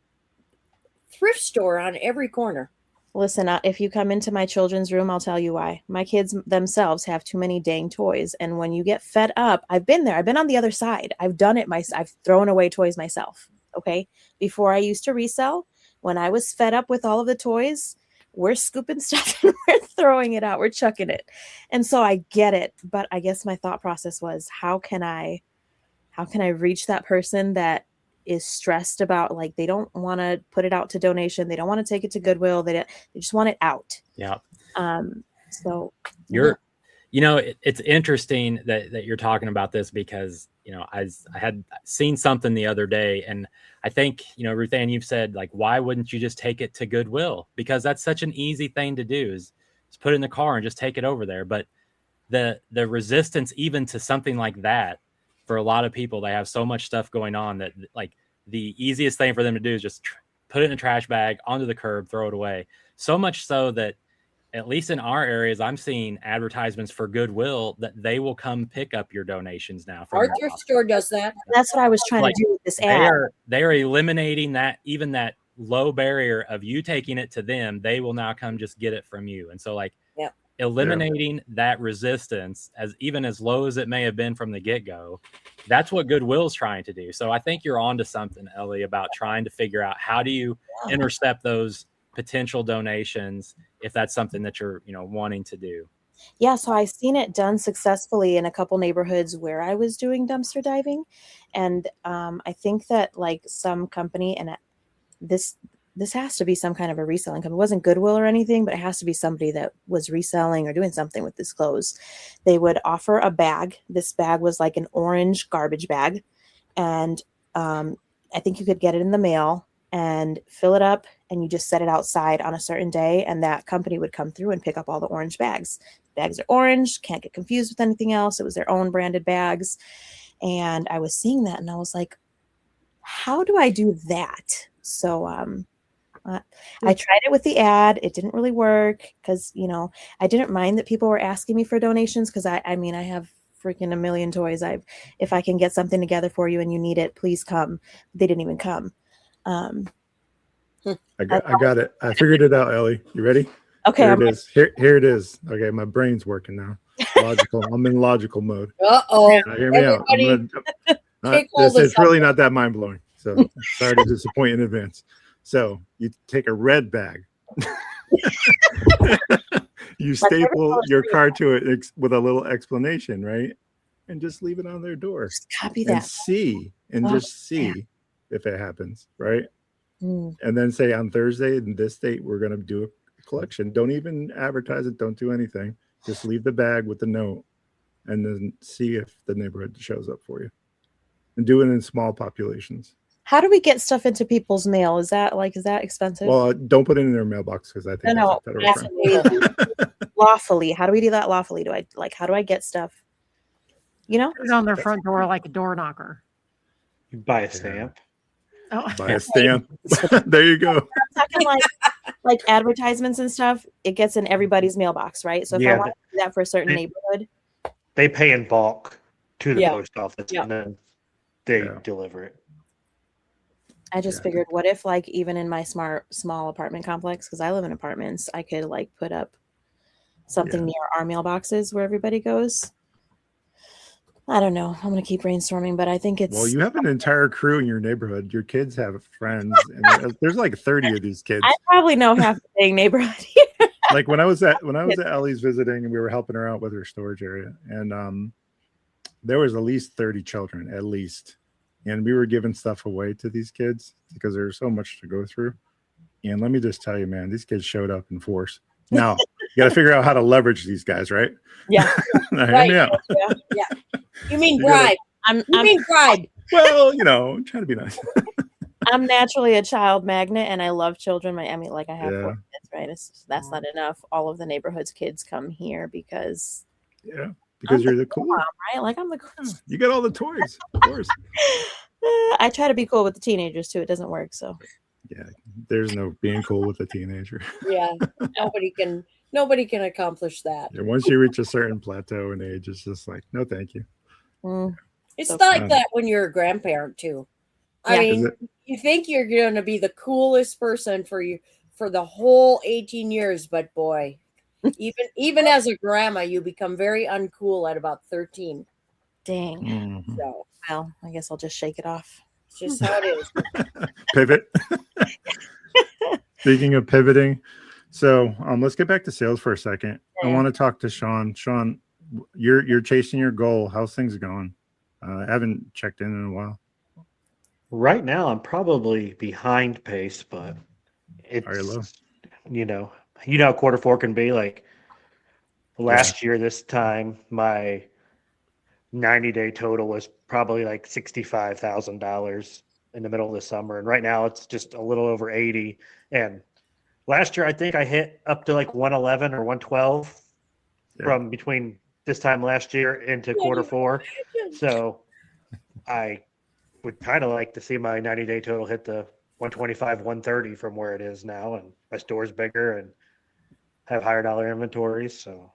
thrift store on every corner? Listen, if you come into my children's room, I'll tell you why. My kids themselves have too many dang toys. And when you get fed up, I've been there. I've been on the other side. I've done it myself. I've thrown away toys myself. Okay. Before I used to resell, when I was fed up with all of the toys, we're scooping stuff and we're throwing it out. We're chucking it. And so I get it. But I guess my thought process was, how can I reach that person that is stressed about, like, they don't want to put it out to donation. They don't want to take it to Goodwill. They just want it out. Yeah. So it's interesting that you're talking about this because, I had seen something the other day, and I think, Ruthanne, you've said, like, why wouldn't you just take it to Goodwill? Because that's such an easy thing to do, is put it in the car and just take it over there. But the resistance even to something like that, for a lot of people, they have so much stuff going on that, like, the easiest thing for them to do is just put it in a trash bag, onto the curb, throw it away. So much so that, at least in our areas, I'm seeing advertisements for Goodwill that they will come pick up your donations now. Our thrift store does that. That's what I was trying to do with this ad. They are eliminating that, even that low barrier of you taking it to them. They will now come just get it from you. And so, like, eliminating that resistance, as low as it may have been from the get-go, that's what Goodwill's trying to do. So I think you're onto something, Ellie, about trying to figure out how do you intercept those potential donations if that's something that you're wanting to do. Yeah, so I've seen it done successfully in a couple neighborhoods where I was doing dumpster diving, and I think that, like, some company, and this this has to be some kind of a reselling company. It wasn't Goodwill or anything, but it has to be somebody that was reselling or doing something with this clothes. They would offer a bag. This bag was like an orange garbage bag. And I think you could get it in the mail and fill it up, and you just set it outside on a certain day, and that company would come through and pick up all the orange bags. Bags are orange, can't get confused with anything else. It was their own branded bags. And I was seeing that and I was like, how do I do that? So I tried it with the ad. It didn't really work because, you know, I didn't mind that people were asking me for donations because I mean, I have freaking a million toys. If I can get something together for you and you need it, please come. They didn't even come. I got it. I figured it out, Ellie. You ready? Okay. Here it is. Here it is. Okay, my brain's working now. Logical. I'm in logical mode. Uh-oh. Now, hear me out. It's really not that mind blowing. So sorry to disappoint in advance. So you take a red bag. You staple your card to it with a little explanation, right? And just leave it on their door. Just copy that. And just see if it happens, right? And then say on Thursday in this date, we're going to do a collection. Don't even advertise it. Don't do anything. Just leave the bag with the note and then see if the neighborhood shows up for you. And do it in small populations. How do we get stuff into people's mail? Is that expensive? Well, don't put it in their mailbox because I think that's a federal crime. Lawfully. How do we do that lawfully? How do I get stuff? You know? Put it on their front door like a door knocker. You buy a stamp. Oh. Buy a stamp. There you go. I'm talking like advertisements and stuff. It gets in everybody's mailbox, right? So if I want to do that for a certain neighborhood, they pay in bulk to the post office and then they deliver it. I just figured, what if like even in my small apartment complex, because I live in apartments, I could like put up something near our mailboxes where everybody goes. I don't know. I'm going to keep brainstorming, but I think it's... Well, you have an entire crew in your neighborhood. Your kids have friends. And there's like 30 of these kids. I probably know half the dang neighborhood. Like when I was at Ellie's visiting and we were helping her out with her storage area. And there was at least 30 children, at least. And we were giving stuff away to these kids because there's so much to go through. And let me just tell you, man, these kids showed up in force. Now, you got to figure out how to leverage these guys, right? Yeah. Right. Yeah. You mean bribe? You mean bribe? Well, you know, I'm trying to be nice. I'm naturally a child magnet, and I love children. I have 4 kids, right? That's not enough. All of the neighborhood's kids come here because you're the cool mom, right? Like I'm the cool. You got all the toys, of course. I try to be cool with the teenagers too. It doesn't work, so. Yeah, there's no being cool with a teenager. Yeah, nobody can accomplish that. Yeah, once you reach a certain plateau in age, it's just like, no, thank you. It's so like that when you're a grandparent too. I mean, you think you're going to be the coolest person for the whole 18 years, but boy, even as a grandma, you become very uncool at about 13. Dang. Mm-hmm. So, well, I guess I'll just shake it off. It's just how it is. Pivot. Speaking of pivoting, so let's get back to sales for a second. I want to talk to Shawn. Shawn, you're chasing your goal. How's things going? I haven't checked in a while. Right now, I'm probably behind pace, but it's you know how quarter four can be. Like last year, this time, my 90-day total was probably like $65,000 in the middle of the summer, and right now it's just a little over 80. And last year, I think I hit up to like 111 or 112 from between this time last year into quarter four. So I would kind of like to see my 90-day total hit the 125, 130 from where it is now, and my store's bigger and have higher dollar inventories. So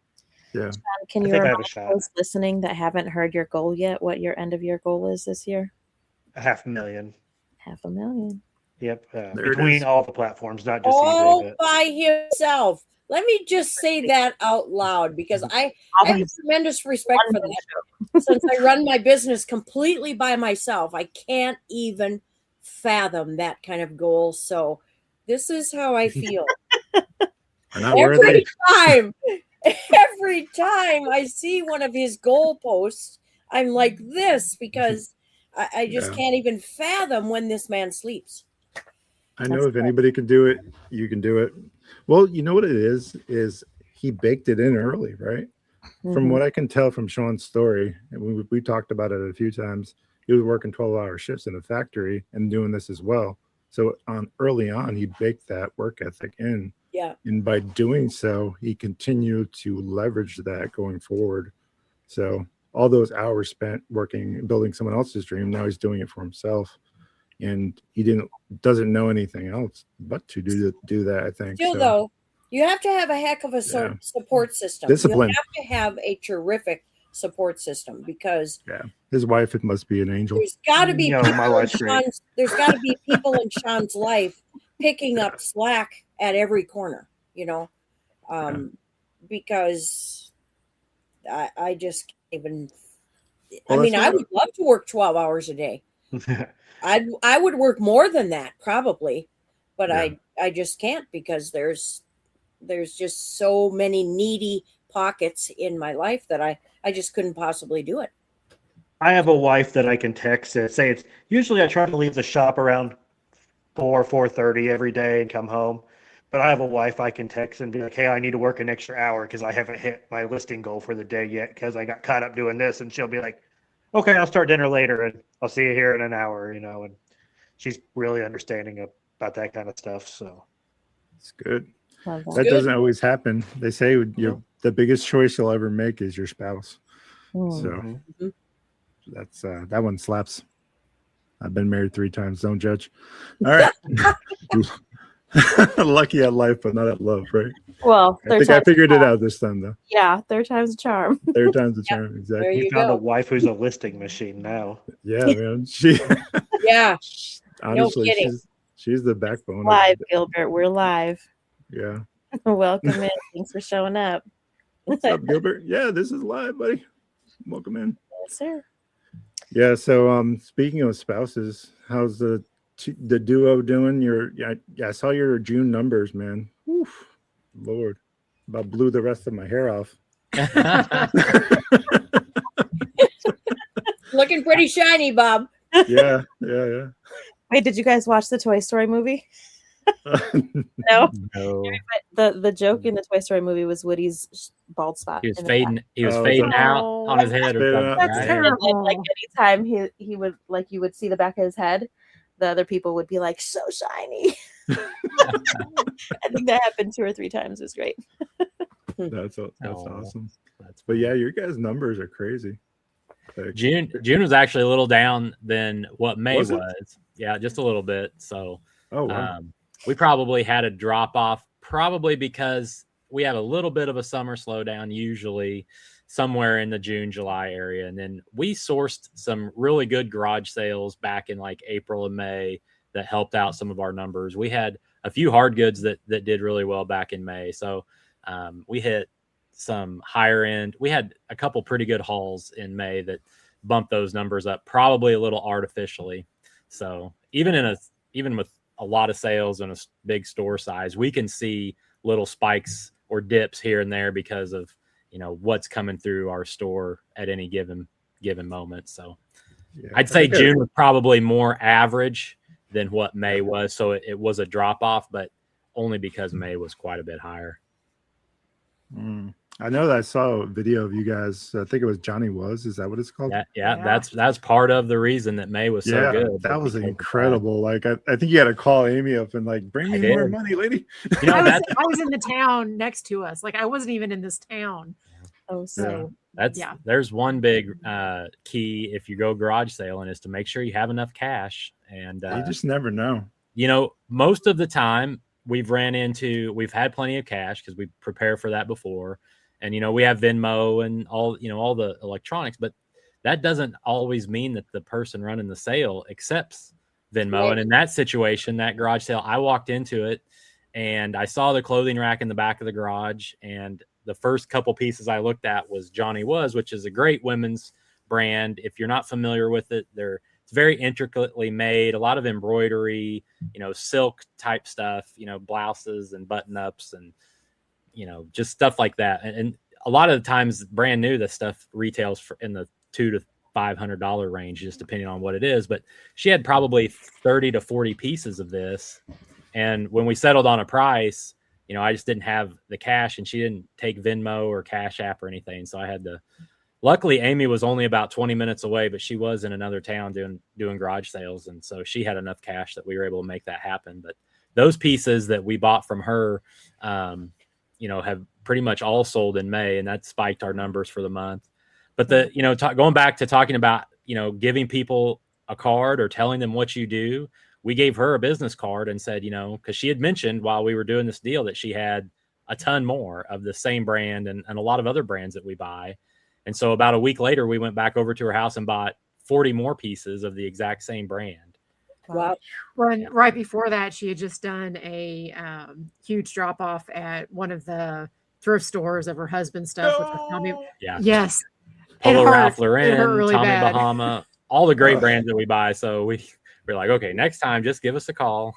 yeah, can you remind those listening that haven't heard your goal yet what your end of year goal is this year? $500,000. $500,000. Yep, between all the platforms, not just all eBay, by himself. Let me just say that out loud because I have tremendous respect for that. Since I run my business completely by myself, I can't even fathom that kind of goal. So this is how I feel. Every time I see one of his goal posts, I'm like this because I just can't even fathom when this man sleeps. I know That's if good. anybody can do it, you can do it. Well, you know what it is he baked it in early, right? From Mhm. what I can tell from Sean's story, and we talked about it a few times, he was working 12-hour shifts in a factory and doing this as well. So early on, he baked that work ethic in. Yeah. And by doing so, he continued to leverage that going forward. So all those hours spent working, building someone else's dream, now he's doing it for himself. And he doesn't know anything else but to do that, I think. Still, So, though, you have to have a heck of a Yeah. support system. Discipline. You have to have a terrific support system because yeah, his wife, it must be an angel. there's got to be No, people my in wife's great. there's got to be people in Sean's life picking up slack at every corner, because I just can't even. Well, I mean, that's I what- would love to work 12 hours a day. I would work more than that probably, but Yeah. I just can't because there's just so many needy pockets in my life that I just couldn't possibly do it. I have a wife that I can text and say it's usually I try to leave the shop around 4:30 every day and come home. But I have a wife I can text and be like, hey, I need to work an extra hour because I haven't hit my listing goal for the day yet because I got caught up doing this. And she'll be like, okay, I'll start dinner later and I'll see you here in an hour, and she's really understanding about that kind of stuff. So It's good. Love that. That Good. doesn't always happen. They say the biggest choice you'll ever make is your spouse. Mm. So Mhm. that's that one slaps. I've been married 3 times. Don't judge. All right. Lucky at life, but not at love, right? Well, I think I figured it out this time, though. Yeah, third time's a charm. Third time's the Yep. charm. There Exactly. you you found go. a wife who's a listing machine now. Yeah, man. She Yeah. honestly, kidding. she's the backbone. Live, Gilbert. We're live. Yeah. Welcome in. Thanks for showing up. What's up, Gilbert? Yeah, this is live, buddy. Welcome in. Yes, sir. Yeah. So, speaking of spouses, how's the duo doing? I saw your June numbers, man. Oof, Lord, about blew the rest of my hair off. Looking pretty shiny, Bob. Yeah. Wait, did you guys watch the Toy Story movie? No. No. The joke in the Toy Story movie was Woody's bald spot. He was in the back. fading. He was Oh, fading out no. on his head or Fading something. out. That's right? terrible. And like anytime he would you would see the back of his head, the other people would be like, so shiny. I think that happened 2 or 3 times. It was great. That's Oh, awesome. That's But yeah, your guys' numbers are crazy. Like, June was actually a little down than what May Was was. it? Yeah, just a little bit. So oh wow. we probably had a drop off, probably because we have a little bit of a summer slowdown usually somewhere in the June, July area. And then we sourced some really good garage sales back in like April and May that helped out some of our numbers. We had a few hard goods that did really well back in May. So we hit some higher end. We had a couple pretty good hauls in May that bumped those numbers up probably a little artificially. So even with a lot of sales and a big store size, we can see little spikes or dips here and there because of what's coming through our store at any given moment. So Yeah. I'd say June was probably more average than what May was. So it was a drop off, but only because May was quite a bit higher. I know that I saw a video of you guys. I think it was Johnny Was. Is that what it's called? Yeah. That's part of the reason that May was so good. That was because of incredible. Like I think you had to call Amy up and like bring me more money, lady. I was in the town next to us. Like I wasn't even in this town. Oh, so there's one big key if you go garage sailing is to make sure you have enough cash. And you just never know. Most of the time we've had plenty of cash because we prepare for that before. And, we have Venmo and all the electronics, but that doesn't always mean that the person running the sale accepts Venmo. Right. And in that situation, that garage sale, I walked into it and I saw the clothing rack in the back of the garage. And the first couple pieces I looked at was Johnny Was, which is a great women's brand. If you're not familiar with it, it's very intricately made, a lot of embroidery, silk type stuff, blouses and button ups and, just stuff like that. And a lot of the times brand new, the stuff retails in the $2,000 to $500 range, just depending on what it is. But she had probably 30 to 40 pieces of this. And when we settled on a price, you know, I just didn't have the cash, and she didn't take Venmo or Cash App or anything. So I had to, luckily Amy was only about 20 minutes away, but she was in another town doing garage sales. And so she had enough cash that we were able to make that happen. But those pieces that we bought from her, you know, have pretty much all sold in May, and that spiked our numbers for the month. But the, you know, going back to talking about, you know, giving people a card or telling them what you do, we gave her a business card and said, you know, because she had mentioned while we were doing this deal that she had a ton more of the same brand and a lot of other brands that we buy. And so about a week later, we went back over to her house and bought 40 more pieces of the exact same brand. Wow. Right before that, she had just done a huge drop off at one of the thrift stores of her husband's stuff. Which was Tommy. Yeah. Yes. Polo Ralph It hurt Lauren, really Tommy bad. Bahama, all the great brands that we buy. So we're like, okay, next time, just give us a call.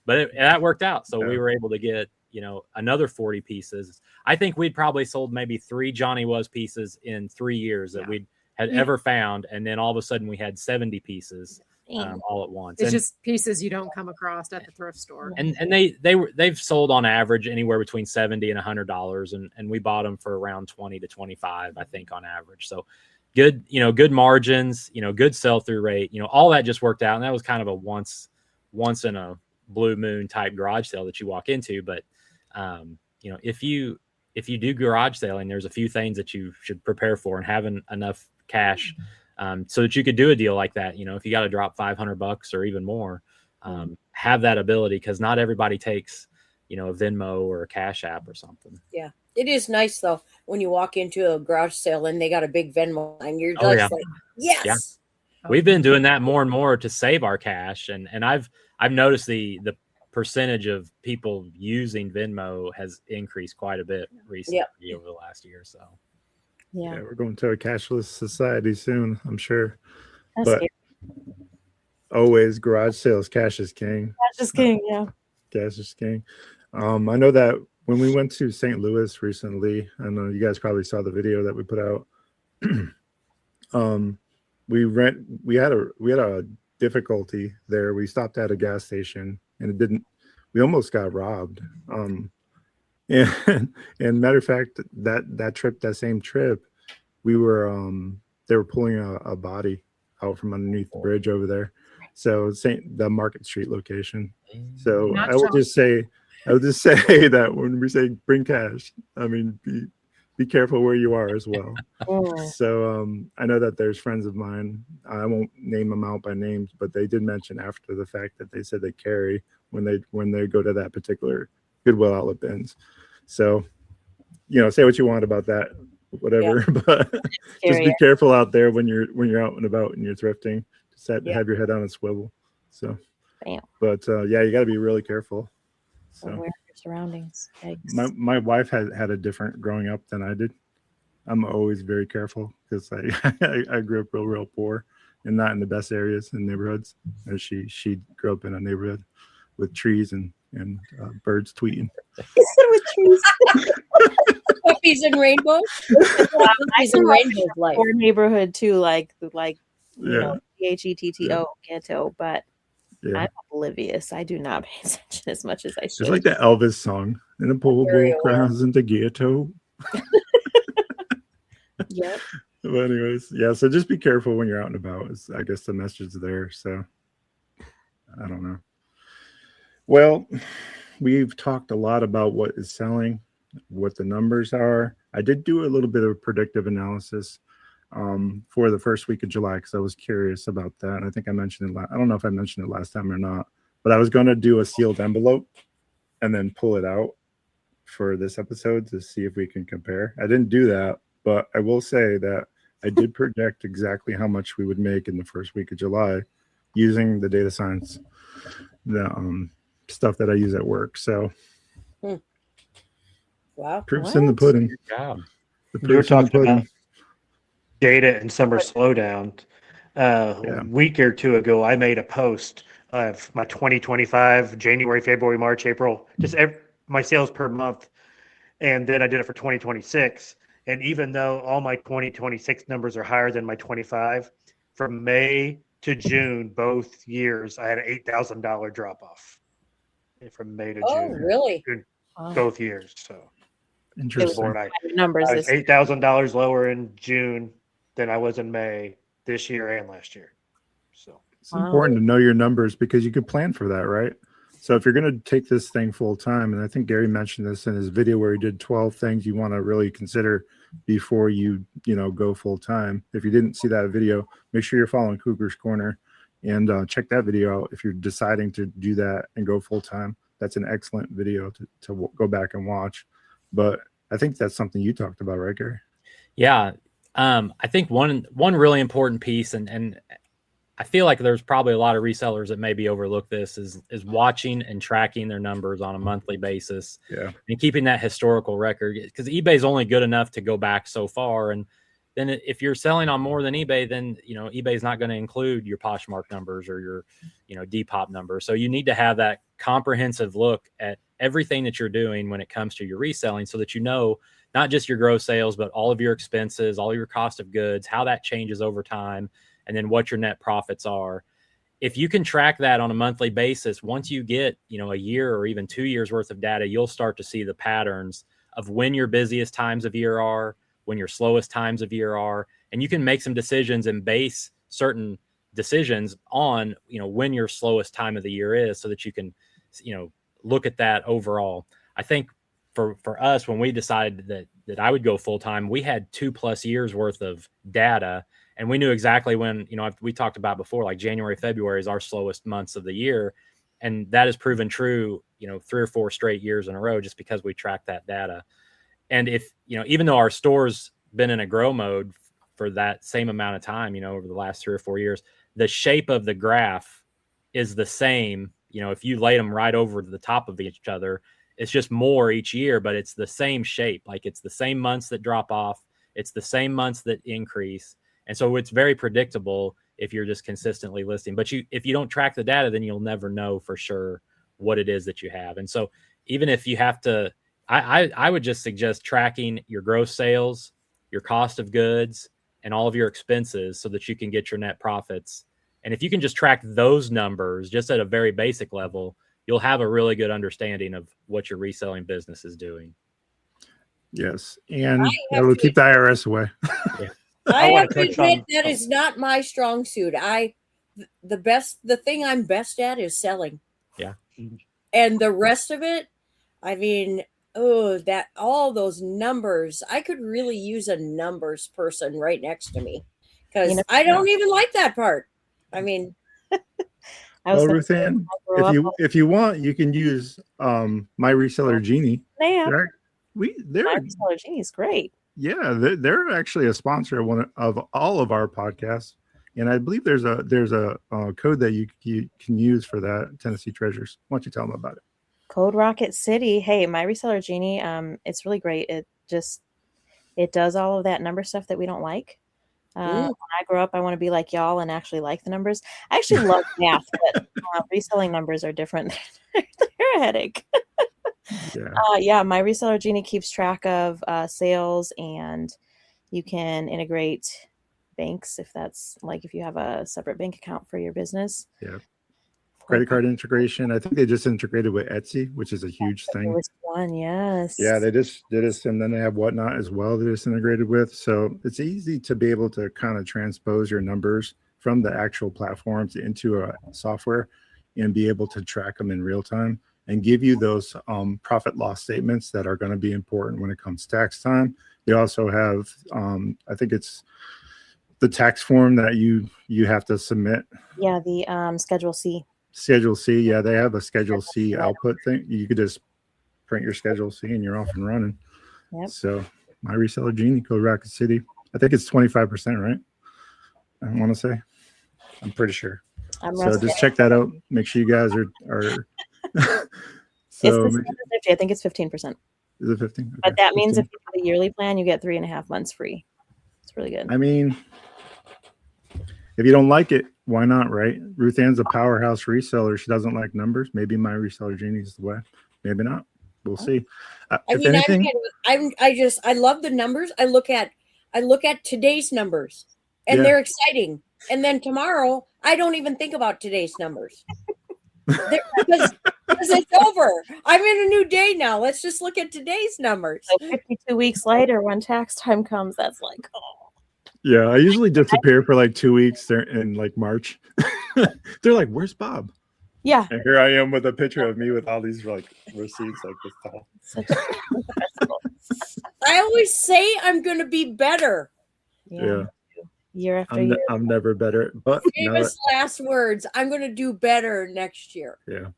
But that worked out. So we were able to get, you know, another 40 pieces. I think we'd probably sold maybe 3 Johnny Was pieces in 3 years that we had ever found. And then all of a sudden we had 70 pieces all at once. It's just pieces you don't come across at the thrift store. And they've sold on average anywhere between $70 and $100, and we bought them for around 20 to 25, I think, on average. So good, you know, good margins, you know, good sell-through rate, you know, all that just worked out. And that was kind of a once in a blue moon type garage sale that you walk into. But you know, if you do garage selling, there's a few things that you should prepare for, and having enough cash so that you could do a deal like that. You know, if you got to drop $500 or even more, have that ability, because not everybody takes, you know, a Venmo or a Cash App or something. Yeah. It is nice though when you walk into a garage sale and they got a big Venmo and you're just like, yes. Yeah. We've been doing that more and more to save our cash, and I've noticed the percentage of people using Venmo has increased quite a bit recently over the last year or so. Yeah. We're going to a cashless society soon, I'm sure. That's But scary. always garage sales, cash is king. Cash is king, yeah. Cash is king. I know that when we went to St. Louis recently, I know you guys probably saw the video that we put out. We had a difficulty there. We stopped at a gas station and we almost got robbed. And matter of fact, that same trip, they were pulling a body out from underneath the bridge over there. So the Market Street location. So I would just say that when we say bring cash, I mean, be careful where you are as well. So I know that there's friends of mine, I won't name them out by names, but they did mention after the fact that they said they carry when they go to that particular Goodwill outlet bins. So, you know, say what you want about that, whatever, but just be careful out there when you're out and about and you're thrifting. Just have your head on a swivel. So, but you got to be really careful. So, aware of your surroundings. My wife had a different growing up than I did. I'm always very careful because I grew up real poor and not in the best areas and neighborhoods. As she grew up in a neighborhood with trees and birds tweeting. With trees. Puppies and rainbows. Puppies and rainbows life. Poor neighborhood too, like you know, Ghetto, ghetto, but I'm oblivious. I do not pay attention as much as I should. It's like the Elvis song. In a pool crowds in the ghetto. Yep. But anyways, so just be careful when you're out and about is I guess the message there. So I don't know. Well, we've talked a lot about what is selling, what the numbers are. I did do a little bit of predictive analysis for the first week of July because I was curious about that. And I think I mentioned it. I don't know if I mentioned it last time or not, but I was going to do a sealed envelope and then pull it out for this episode to see if we can compare. I didn't do that, but I will say that I did project exactly how much we would make in the first week of July using the data science, the stuff that I use at work. So wow, proof's in the pudding. Good job. You were talking about data and summer slowdown. A week or two ago, I made a post of my 2025, January, February, March, April, just my sales per month. And then I did it for 2026. And even though all my 2026 numbers are higher than my 25, from May to June, both years, I had an $8,000 drop off from May to Oh, June. really? Both years. So Interesting. Numbers. I was $8,000 lower in June than I was in May this year and last year. So it's important to know your numbers because you could plan for that, right? So if you're going to take this thing full time, and I think Gary mentioned this in his video where he did 12 things you want to really consider before you go full time. If you didn't see that video, make sure you're following Cougars Corner and check that video out if you're deciding to do that and go full time. That's an excellent video to go back and watch. But I think that's something you talked about, right, Gary? Yeah. I think one really important piece, and I feel like there's probably a lot of resellers that maybe overlook this, is watching and tracking their numbers on a monthly basis. Yeah. And keeping that historical record, because eBay is only good enough to go back so far. And then if you're selling on more than eBay, then eBay is not going to include your Poshmark numbers or your Depop numbers. So you need to have that comprehensive look at everything that you're doing when it comes to your reselling, so that not just your gross sales, but all of your expenses, all your cost of goods, how that changes over time, and then what your net profits are. If you can track that on a monthly basis, once you get, a year or even 2 years worth of data, you'll start to see the patterns of when your busiest times of year are, when your slowest times of year are, and you can make some decisions and base certain decisions on, when your slowest time of the year is, so that you can, look at that overall. I think for us, when we decided that I would go full time, we had 2+ years worth of data. And we knew exactly when, we talked about before, like January, February is our slowest months of the year. And that has proven true, 3 or 4 straight years in a row, just because we track that data. And if, even though our store's been in a grow mode for that same amount of time, over the last 3 or 4 years, the shape of the graph is the same. If you lay them right over the top of each other, it's just more each year, but it's the same shape. Like, it's the same months that drop off. It's the same months that increase. And so it's very predictable if you're just consistently listing. But if you don't track the data, then you'll never know for sure what it is that you have. And so even if you have to, I would just suggest tracking your gross sales, your cost of goods, and all of your expenses, so that you can get your net profits. And if you can just track those numbers just at a very basic level, you'll have a really good understanding of what your reselling business is doing. Yes. And that will keep the IRS away. Yeah. I have to admit that is not my strong suit. The thing I'm best at is selling. Yeah. And the rest of it, I mean, all those numbers, I could really use a numbers person right next to me, because I don't even like that part. I mean, well, Ruthanne, if you want, you can use My Reseller Genie. Yeah. My Reseller Genie is great. Yeah, they're actually a sponsor of all of our podcasts, and I believe there's a code that you can use for that, Tennessee Treasures. Why don't you tell them about it? Code Rocket City. Hey, My Reseller Genie. It's really great. It does all of that number stuff that we don't like. When I grow up, I want to be like y'all and actually like the numbers. I actually love math, but reselling numbers are different. They're a headache. My Reseller Genie keeps track of sales, and you can integrate banks if you have a separate bank account for your business. Yeah. Credit card integration. I think they just integrated with Etsy, which is a huge thing. One, yes. Yeah, they just did this, and then they have Whatnot as well. They just integrated with. So it's easy to be able to kind of transpose your numbers from the actual platforms into a software and be able to track them in real time and give you those profit loss statements that are going to be important when it comes tax time. They also have, I think it's the tax form that you have to submit. Yeah, the Schedule C. Schedule C, yeah, they have a Schedule C output thing. You could just print your Schedule C and you're off and running. Yep. So My Reseller Genie, Code Rocket City. I think it's 25%, right? I want to say. I'm pretty sure. So just check that out. Make sure you guys are so it's 50. I think it's 15%. Is it 15? Okay. But that means 15. If you have a yearly plan, you get 3.5 months free. It's really good. I mean, if you don't like it, why not, right? Ruthanne's a powerhouse reseller. She doesn't like numbers. Maybe My Reseller Genie is the way. Maybe not. we'll see. I If mean, anything, I love the numbers. I look at today's numbers, and Yeah. they're exciting. And then tomorrow, I don't even think about today's numbers because it's over. I'm in a new day now. Let's just look at today's numbers. So 52 weeks later, when tax time comes, that's like, oh. yeah, I usually disappear for like 2 weeks there in like March. They're like, "Where's Bob?" Yeah. And here I am with a picture of me with all these like receipts like this tall. Such a I always say I'm going to be better. Yeah. Year after year. I'm never better, but Famous last words. I'm going to do better next year. yeah.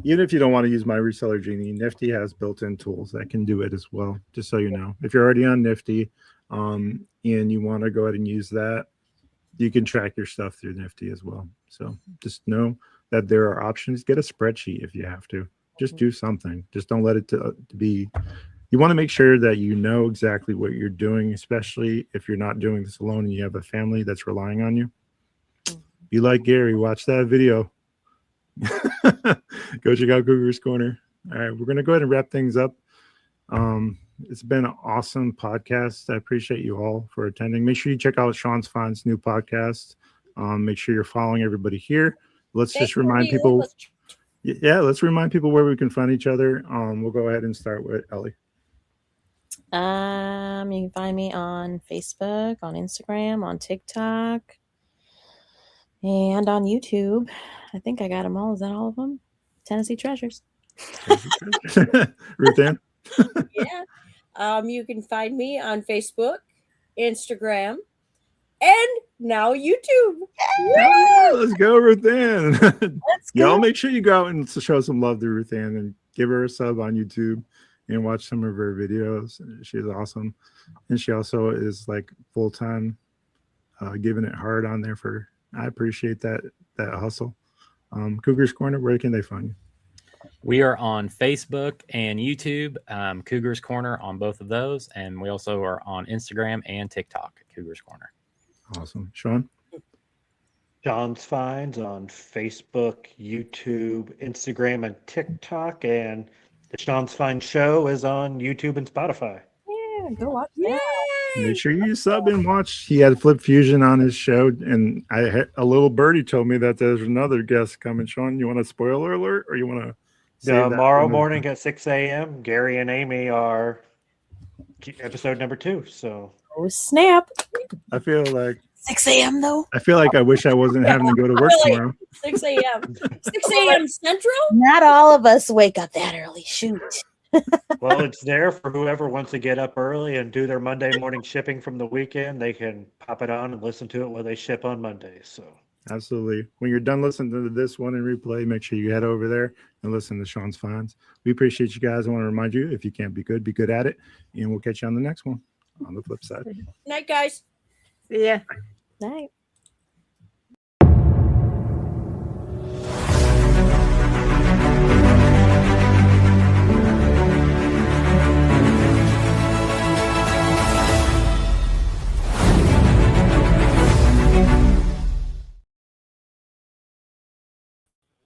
Even if you don't want to use my reseller genie, Nifty has built-in tools that can do it as well. Just so you know, if you're already on Nifty, and you want to go ahead and use that, you can track your stuff through Nifty as well. So just know that there are options. Get a spreadsheet if you have to. Just do something. Just don't let it to be. You want to make sure that you know exactly what you're doing, especially if you're not doing this alone and you have a family that's relying on you. Be like Gary. Watch that video. Go check out Cougars Corner. All right, we're going to go ahead and wrap things up. It's been an awesome podcast. I appreciate you all for attending. Make sure you check out Shawn's Finds new podcast. Make sure you're following everybody here. Let's just remind people. Yeah, let's remind people where we can find each other. We'll go ahead and start with Ellie. You can find me on Facebook, on Instagram, on TikTok, and on YouTube. I think I got them all. Is that all of them? Tennessee Treasures. Ruthanne? Yeah. You can find me on Facebook, Instagram, and now YouTube. Yeah, let's go, Ruthanne. Let's go. Y'all make sure you go out and show some love to Ruthanne and give her a sub on YouTube and watch some of her videos. She's awesome. And she also is like full-time, giving it hard on there for, I appreciate that hustle. Cougars Corner, where can they find you? We are on Facebook and YouTube, Cougars Corner on both of those. And we also are on Instagram and TikTok, Cougars Corner. Awesome. Shawn? Shawn's Finds on Facebook, YouTube, Instagram, and TikTok. And the Shawn's Finds show is on YouTube and Spotify. Yeah, go watch Yay! that. Make sure you sub and watch. He had Flip Fusion on his show, and a little birdie told me that there's another guest coming. Shawn, you want a spoiler alert, or you want to? Tomorrow morning at 6 a.m., Gary and Amy are episode number 2. So, oh snap! I feel like 6 a.m. though. I feel like I wish I wasn't having to go to work tomorrow. 6 a.m. 6 a.m. Central? Not all of us wake up that early. Shoot. well, it's there for whoever wants to get up early and do their Monday morning shipping from the weekend. They can pop it on and listen to it while they ship on Monday. So, absolutely. When you're done listening to this one in replay, make sure you head over there and listen to Shawn's Finds. We appreciate you guys. I want to remind you, if you can't be good at it. And we'll catch you on the next one on the flip side. Night, guys. See ya. Night.